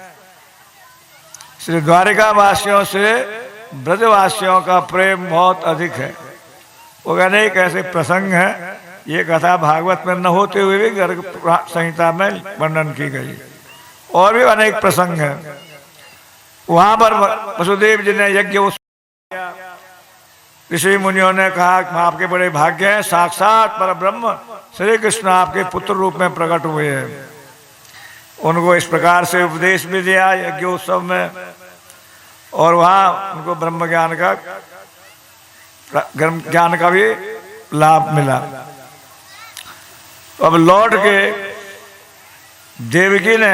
श्री द्वारिका वासियों से ब्रजवासियों का प्रेम बहुत अधिक है। वो अनेक ऐसे प्रसंग हैं, ये कथा भागवत में न होते हुए भी गर्ग संहिता में वर्णन की गई। और भी अनेक प्रसंग हैं। वहां पर वसुदेव जी ने यज्ञ ऋषि मुनियों ने कहा कि आपके बड़े भाग्य हैं, साक्षात पर ब्रह्म श्री कृष्ण आपके पुत्र रूप में प्रकट हुए हैं। उनको इस प्रकार से उपदेश भी दिया यज्ञोत्सव में, और वहाँ उनको ब्रह्म ज्ञान का भी लाभ मिला। अब लौट के देवकी ने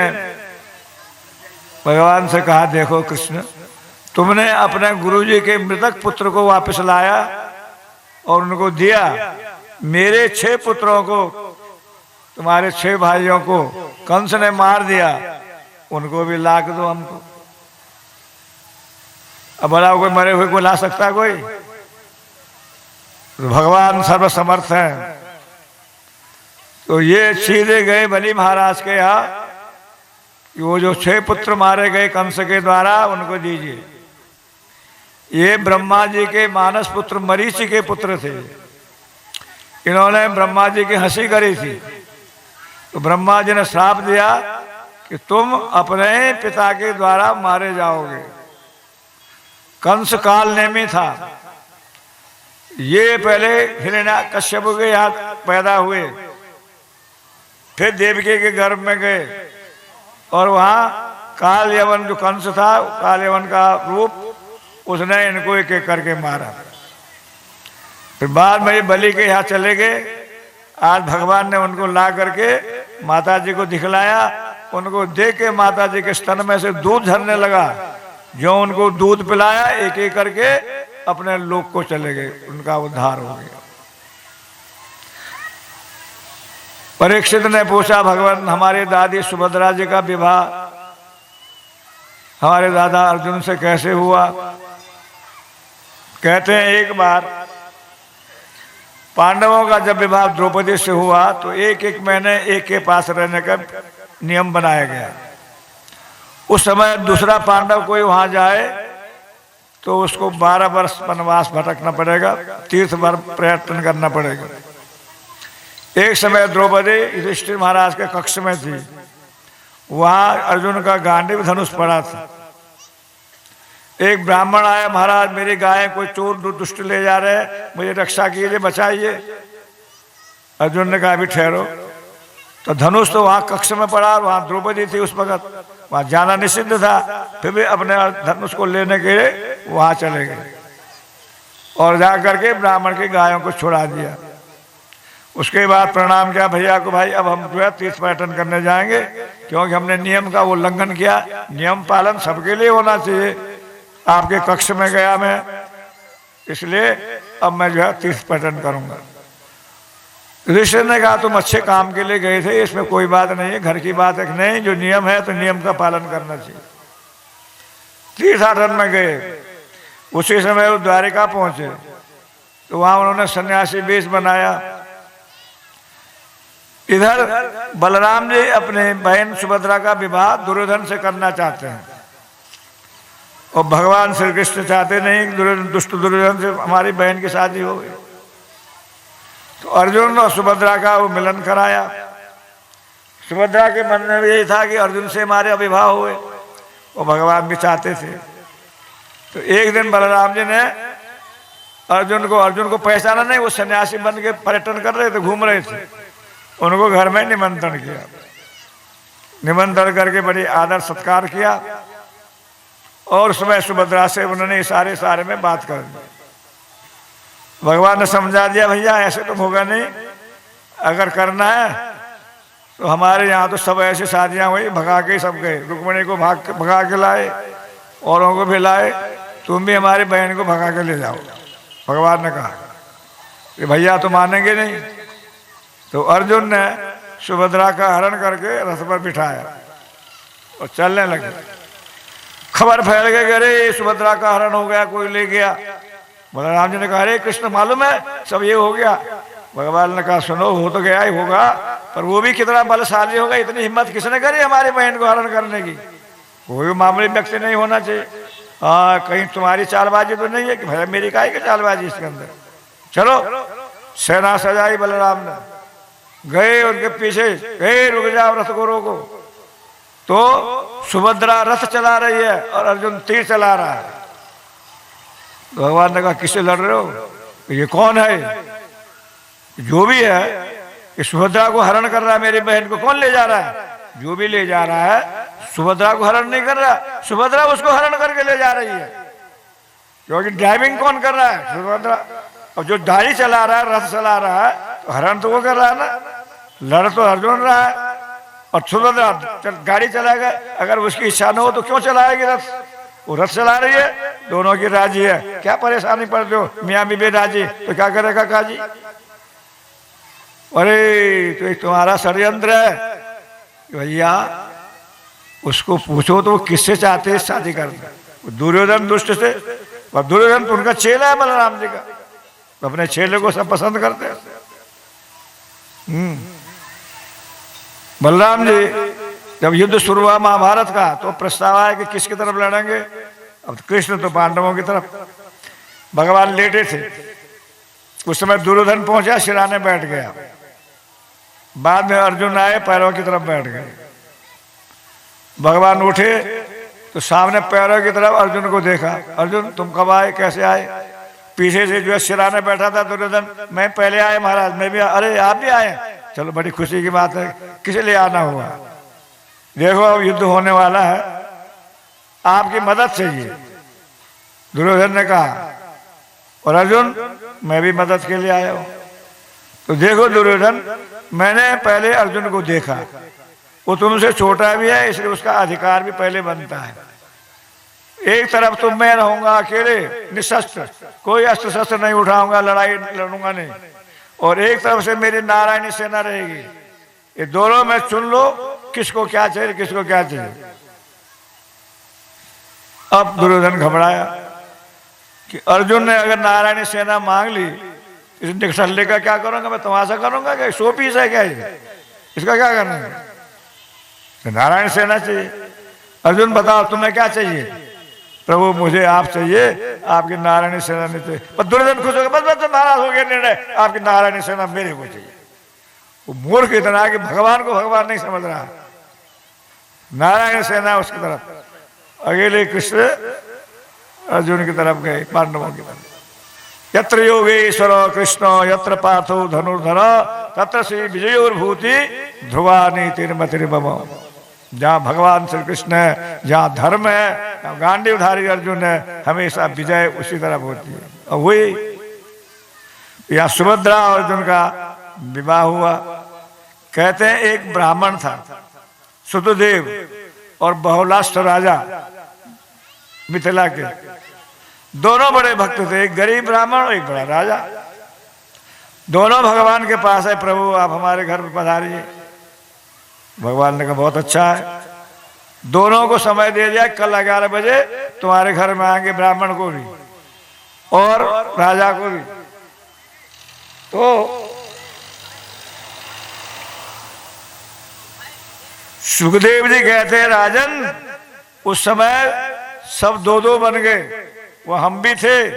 भगवान से कहा, देखो कृष्ण, तुमने अपने गुरुजी के मृतक पुत्र को वापस लाया और उनको दिया। मेरे 6 पुत्रों को, तुम्हारे 6 भाइयों को कंस ने मार दिया, उनको भी ला के दो हमको। अब भला कोई मरे हुए को ला सकता कोई? तो भगवान सर्वसमर्थ हैं। तो ये सीधे गए बलि महाराज के यहाँ कि वो जो 6 पुत्र मारे गए कंस के द्वारा, उनको दीजिए। ये ब्रह्मा जी के मानस पुत्र मरीचि के पुत्र थे। इन्होंने ब्रह्मा जी की हंसी करी थी, तो ब्रह्मा जी ने श्राप दिया कि तुम अपने पिता के द्वारा मारे जाओगे। कंस काल नेमी था। ये पहले हिरण्यकश्यप के यहाँ पैदा हुए, फिर देवकी के गर्भ में गए, और वहाँ काल यवन जो कंस था, काल यवन का रूप, उसने इनको एक एक करके मारा। फिर बाद में ये बलि के यहाँ चले गए। आज भगवान ने उनको ला करके माता जी को दिखलाया। उनको देख के माता जी के स्तन में से दूध झरने लगा। जो उनको दूध पिलाया, एक एक करके अपने लोक को चले गए, उनका उद्धार हो गया। परीक्षित ने पूछा, भगवान हमारे दादी सुभद्रा जी का विवाह हमारे दादा अर्जुन से कैसे हुआ? कहते हैं एक बार पांडवों का जब विवाह द्रौपदी से हुआ तो एक एक महीने एक के पास रहने का नियम बनाया गया। उस समय दूसरा पांडव कोई वहां जाए तो उसको 12 वर्ष वनवास भटकना पड़ेगा, तीर्थ भर प्रयत्न करना पड़ेगा। एक समय द्रौपदी युधिष्ठिर महाराज के कक्ष में थी। वहां अर्जुन का गांडीव धनुष पड़ा था। एक ब्राह्मण आया, महाराज मेरी गाय कोई चोर दुष्ट ले जा रहे हैं, मुझे रक्षा कीजिए, बचाइए। अर्जुन ने कहा अभी ठहरो। तो धनुष तो वहां कक्ष में पड़ा, वहां द्रौपदी थी उस वक्त, वहां जाना निषिद्ध था। फिर भी अपने धनुष को लेने के लिए वहां चले गए और जाकर के ब्राह्मण की गायों को छुड़ा दिया। उसके बाद प्रणाम किया भैया को, भाई अब हम जो है तीर्थ पर्यटन करने जाएंगे, क्योंकि हमने नियम का उल्लंघन किया। नियम पालन सबके लिए होना चाहिए। आपके कक्ष में गया मैं, इसलिए अब मैं जो है तीर्थ पर्यटन करूंगा। ऋषि ने कहा तुम अच्छे काम के लिए गए थे, इसमें कोई बात नहीं है, घर की बात है। नहीं, जो नियम है तो नियम का पालन करना चाहिए। तीर्थाटन में गए, उसी समय वो द्वारिका पहुंचे तो वहां उन्होंने सन्यासी वेश बनाया। इधर बलराम जी अपने बहन सुभद्रा का विवाह दुर्योधन से करना चाहते हैं, और भगवान श्री कृष्ण चाहते नहीं कि दुष्ट दुर्योधन से हमारी बहन की शादी हो गई। तो अर्जुन और सुभद्रा का वो मिलन कराया। सुभद्रा के मन में यही था कि अर्जुन से हमारे विवाह हुए, वो भगवान भी चाहते थे। तो एक दिन बलराम जी ने अर्जुन को पहचाना नहीं, वो सन्यासी बन के पर्यटन कर रहे थे, घूम रहे थे। उनको घर में निमंत्रण किया। निमंत्रण करके बड़ी आदर सत्कार किया, और उसमें सुभद्रा से उन्होंने इशारे में बात कर दी। भगवान ने समझा दिया, भैया ऐसे तो होगा नहीं, अगर करना है तो हमारे यहाँ तो सब ऐसी शादियां हुई, भगा के सब गए। रुक्मिणी को भगा के लाए, औरों को भी लाए, तुम भी हमारी बहन को भगा के ले जाओ। भगवान ने कहा कि भैया तो मानेंगे नहीं। तो अर्जुन ने सुभद्रा का हरण करके रथ पर बिठाया और चलने लगे। खबर फैल गई, अरे सुभद्रा का हरण हो गया, कोई ले गया। बलराम जी ने कहा अरे कृष्ण मालूम है सब ये हो गया। भगवान ने कहा सुनो, हो तो गया ही होगा, पर वो भी कितना बलशाली होगा, इतनी हिम्मत किसने करी हमारी बहन को हरण करने की? कोई मामूली व्यक्ति नहीं होना चाहिए। कहीं तुम्हारी चालबाजी तो नहीं है कि भाई मेरी काहे की चालबाजी इसके अंदर। चलो, सेना सजाई बलराम ने, गए उनके पीछे, गए रुक जाओ, रथ को रोको। तो सुभद्रा रथ चला रही है और अर्जुन तीर चला रहा है। भगवान ने कहा किससे लड़ रहे हो, ये कौन है? जो भी है, कि सुभद्रा को हरण कर रहा है, मेरी बहन को कौन ले जा रहा है? जो भी ले जा रहा है सुभद्रा को हरण नहीं कर रहा, सुभद्रा उसको हरण करके ले जा रही है। क्योंकि ड्राइविंग कौन कर रहा है? सुभद्रा। और जो गाड़ी चला रहा है, रथ चला रहा है, तो हरण तो वो कर रहा है ना, लड़ तो अर्जुन रहा है। और सुभद्रा गाड़ी चलाएगा, अगर उसकी इच्छा न हो तो क्यों चलाएगी रथ? वो रथ चला रही है, दोनों की राजी है, क्या परेशानी पड़ते हो? मियाँ बीबी राजी तो क्या करेगा काजी? अरे तो एक तुम्हारा षड्यंत्र है भैया, उसको पूछो तो वो किससे चाहते हैं शादी करना? दुर्योधन दुष्ट से, और दुर्योधन तो उनका चेला है बलराम जी का, तो अपने चेले को सब पसंद करते हैं। बलराम जी जब युद्ध शुरू हुआ महाभारत का, तो प्रस्ताव आया कि किसकी तरफ लड़ेंगे। अब कृष्ण तो पांडवों की तरफ, भगवान लेटे थे। उस समय दुर्योधन पहुंचा, सिराने बैठ गया। बाद में अर्जुन आए, पैरों की तरफ बैठ गए। भगवान उठे तो सामने पैरों की तरफ अर्जुन को देखा। अर्जुन तुम कब आए, कैसे आए? पीछे से जो है सिराने बैठा था दुर्योधन, मैं पहले आए महाराज, मैं भी। अरे आप भी आए, चलो बड़ी खुशी की बात है। किस लिए आना हुआ? देखो अब युद्ध होने वाला है, आपकी मदद चाहिए, दुर्योधन ने कहा। और अर्जुन मैं भी मदद के लिए आया हूं। तो देखो दुर्योधन, मैंने पहले अर्जुन को देखा, वो तुमसे छोटा भी है, इसलिए उसका अधिकार भी पहले बनता है। एक तरफ तो मैं रहूंगा अकेले निशस्त्र, कोई अस्त्र शस्त्र नहीं उठाऊंगा, लड़ाई लड़ूंगा नहीं। और एक तरफ से मेरी नारायणी सेना रहेगी। ये दोनों में चुन लो किसको क्या चाहिए, किसको क्या चाहिए। अब दुर्योधन घबराया कि अर्जुन ने अगर नारायणी सेना मांग ली, इस निकटल्ले का क्या करूंगा मैं? तमाशा करूंगा क्या? 100 पीस है क्या ये? इसका क्या करना है? तो नारायण सेना चाहिए। अर्जुन बताओ तुम्हें क्या चाहिए? प्रभु मुझे आप चाहिए, आपकी नारायणी सेना नहीं चाहिए। पर दुर्योधन खुश हो गया, बस तो नाराज हो गया निर्णय, आपकी नारायणी सेना मेरे को चाहिए। वो मूर्ख इतना कि भगवान को भगवान नहीं समझ रहा। नारायण सेना उसकी तरफ, अकेले कृष्ण अर्जुन की तरफ गए, पांडवों की तरफ। यत्र योगेश्वर कृष्ण यत्र पार्थो धनुर्धर तत्र श्री विजयोर्भूति ध्रुवानी तिरमतिर्मम। जहाँ भगवान श्री कृष्ण है, जहाँ धर्म है, जहाँ गांडीवधारी अर्जुन है, हमेशा विजय उसी तरफ होती है। और वही यहाँ सुभद्रा और अर्जुन का विवाह हुआ। कहते हैं एक ब्राह्मण था सुतदेव, और बहुलाष्ट राजा मिथिला के, दोनों बड़े भक्त थे। एक गरीब ब्राह्मण और एक बड़ा राजा। दोनों भगवान के पास है, प्रभु आप हमारे घर में पधारिए। भगवान ने कहा बहुत अच्छा है। दोनों को समय दे दिया, कल 11 बजे तुम्हारे घर में आएंगे, ब्राह्मण को भी और राजा को भी। तो सुखदेव जी कहते हैं राजन, उस समय सब 2-2 बन गए। वो हम भी थे,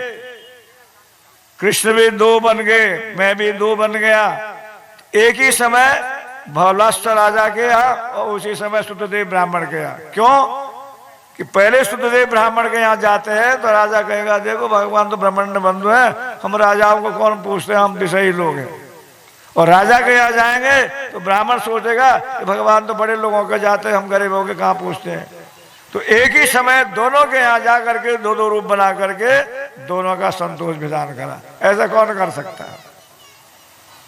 कृष्ण भी 2 बन गए, मैं भी 2 बन गया। एक ही समय बहुलाष्ट राजा के यहाँ और उसी समय सुतदेव ब्राह्मण के यहाँ। क्यों? कि पहले सुतदेव ब्राह्मण के यहाँ जाते हैं तो राजा कहेगा देखो भगवान तो ब्राह्मण बंधु हैं, हम राजाओं को कौन पूछते हैं, हम विषयी लोग हैं। और राजा के यहाँ जाएंगे तो ब्राह्मण सोचेगा कि भगवान तो बड़े लोगों के जाते हैं, हम गरीबों के कहाँ पूछते हैं। तो एक ही समय दोनों के यहाँ जा करके 2-2 रूप बना करके दोनों का संतोष विधान करा। ऐसा कौन कर सकता है?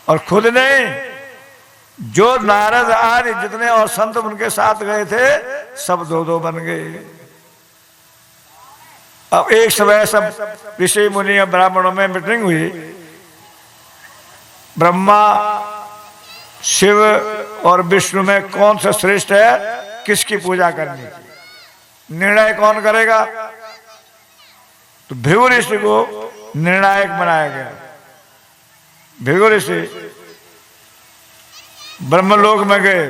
और खुद नहीं, जो नारद आदि जितने और संत उनके साथ गए थे, सब 2-2 बन गए। अब एक समय सब ऋषि मुनि और ब्राह्मणों में मीटिंग हुई। ब्रह्मा, शिव और विष्णु में कौन सा श्रेष्ठ है, किसकी पूजा करनी, निर्णय कौन करेगा? तो भृगु ऋषि को निर्णायक बनाया गया। भृगु ऋषि ब्रह्मलोक में गए,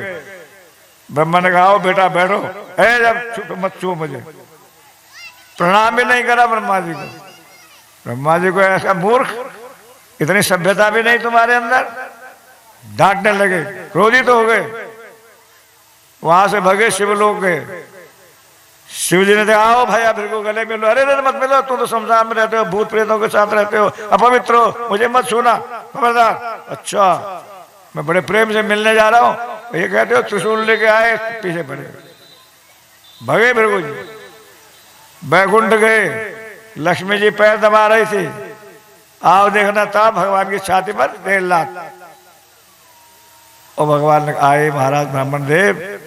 ब्रह्मा ने कहा, आओ बेटा बैठो। जब मत छू मुझे। प्रणाम भी नहीं करा ब्रह्मा जी को। ब्रह्मा जी को ऐसा मूर्ख, इतनी सभ्यता भी नहीं तुम्हारे अंदर। डांटने लगे, क्रोधित हो गए। वहां से भगे शिवलोक गए। शिव जी ने कहा, आओ भाई आप को गले मिलो। अरे मत मिलो, तुम तो संसार में रहते हो, भूत प्रेतों के साथ रहते हो, अपवित्र हो, मुझे मत छूना, खबरदार। अच्छा, मैं बड़े प्रेम से मिलने जा रहा हूं, ये कहते हो त्रिशूल लेके आए, पीछे पड़े। भगे भृगु जी, बैकुंठ गए। लक्ष्मी जी पैर दबा रही थी। आओ देखना था भगवान की छाती पर 1.5 लाख। और भगवान ने आए, महाराज ब्राह्मण देव,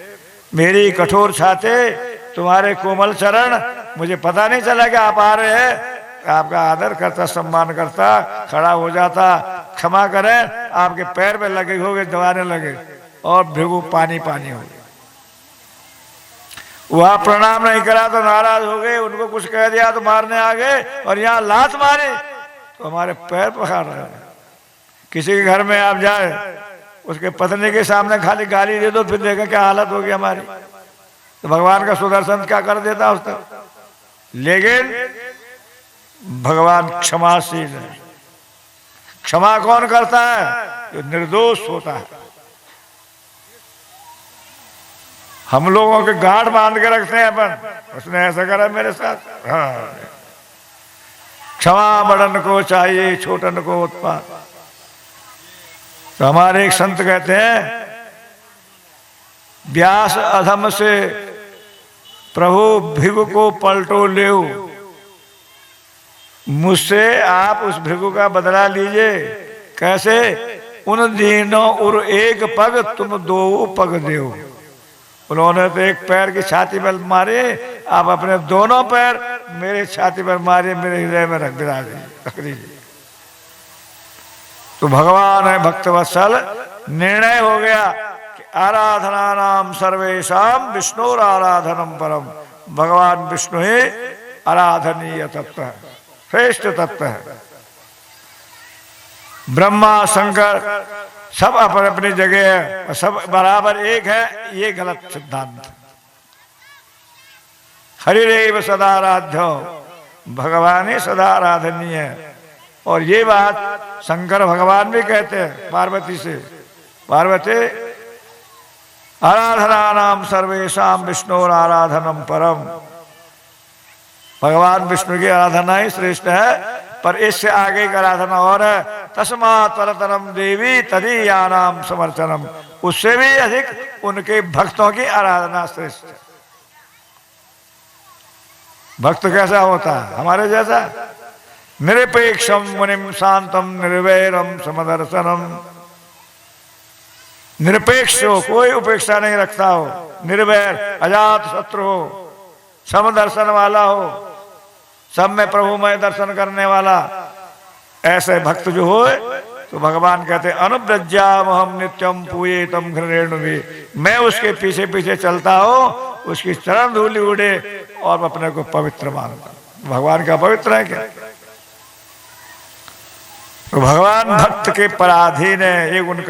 मेरी कठोर छाते, तुम्हारे कोमल चरण, मुझे पता नहीं चला कि आप आ रहे हैं। आपका आदर करता, सम्मान करता, खड़ा हो जाता, क्षमा करें, आपके पैर में लगे हो गए, दबाने लगे। और भृगु पानी पानी हो गए। वहां प्रणाम नहीं करा तो नाराज हो गए, उनको कुछ कह दिया तो मारने आ गए, और यहाँ लात मारी तो हमारे पैर पकड़ रहे हैं। किसी के घर में आप जाए, उसके पत्नी के सामने खाली गाली दे दो, फिर देखा क्या हालत होगी हमारी। तो भगवान का सुदर्शन क्या कर देता उस तक। लेकिन भगवान क्षमाशील है। क्षमा कौन करता है? जो निर्दोष होता है। हम लोगों के गांठ बांध के रखते हैं अपन, उसने ऐसा करा मेरे साथ। हाँ, क्षमा बड़न को चाहिए, छोटन को उत्पात। तो हमारे एक संत कहते हैं, व्यास अधम से प्रभु भृगु को पलटो लेओ। मुझसे आप उस भृगु का बदला लीजिए। कैसे? उन दीनों उर एक पग, तुम 2 पग देओ। उन्होंने तो एक पैर की छाती पर मारे, आप अपने दोनों पैर मेरे छाती पर मारे, मेरे हृदय में रख दीजिए। तो भगवान है भक्तवत्सल। निर्णय हो गया कि आराधना नाम सर्वेशाम विष्णुर आराधनम परम। भगवान विष्णु ही आराधनीय तत्व है, श्रेष्ठ तत्व है। ब्रह्मा शंकर सब अपनी अपनी जगह है, सब बराबर एक है, ये गलत सिद्धांत। हरिरेव सदा आराध्यो, भगवान ही सदा आराधनीय है। और ये बात शंकर भगवान भी कहते हैं पार्वती से, पार्वती आराधना नाम सर्वेशाम विष्णुर आराधनम परम। भगवान विष्णु की आराधना ही श्रेष्ठ है, पर इससे आगे की आराधना और है। तस्मात् परतरम देवी तदीयानाम समर्चनम। उससे भी अधिक उनके भक्तों की आराधना श्रेष्ठ है। भक्त कैसा होता है? हमारे जैसा निरपेक्षम मुनिम शांतम निर्वैरम समदर्शनम। निरपेक्ष हो, कोई उपेक्षा नहीं रखता हो, निर्वैर अजात शत्रु हो, समदर्शन वाला हो, सब में प्रभुमय दर्शन करने वाला। ऐसे भक्त जो हो, तो भगवान कहते अनुव्रज्याम हम नित्यम पूयेतम घृणेनु भी। मैं उसके पीछे पीछे चलता हूं, उसकी चरण धूलि उड़े और अपने को पवित्र मानता। भगवान का पवित्र है क्या? तो भगवान भक्त के पराधीन है, ये उनका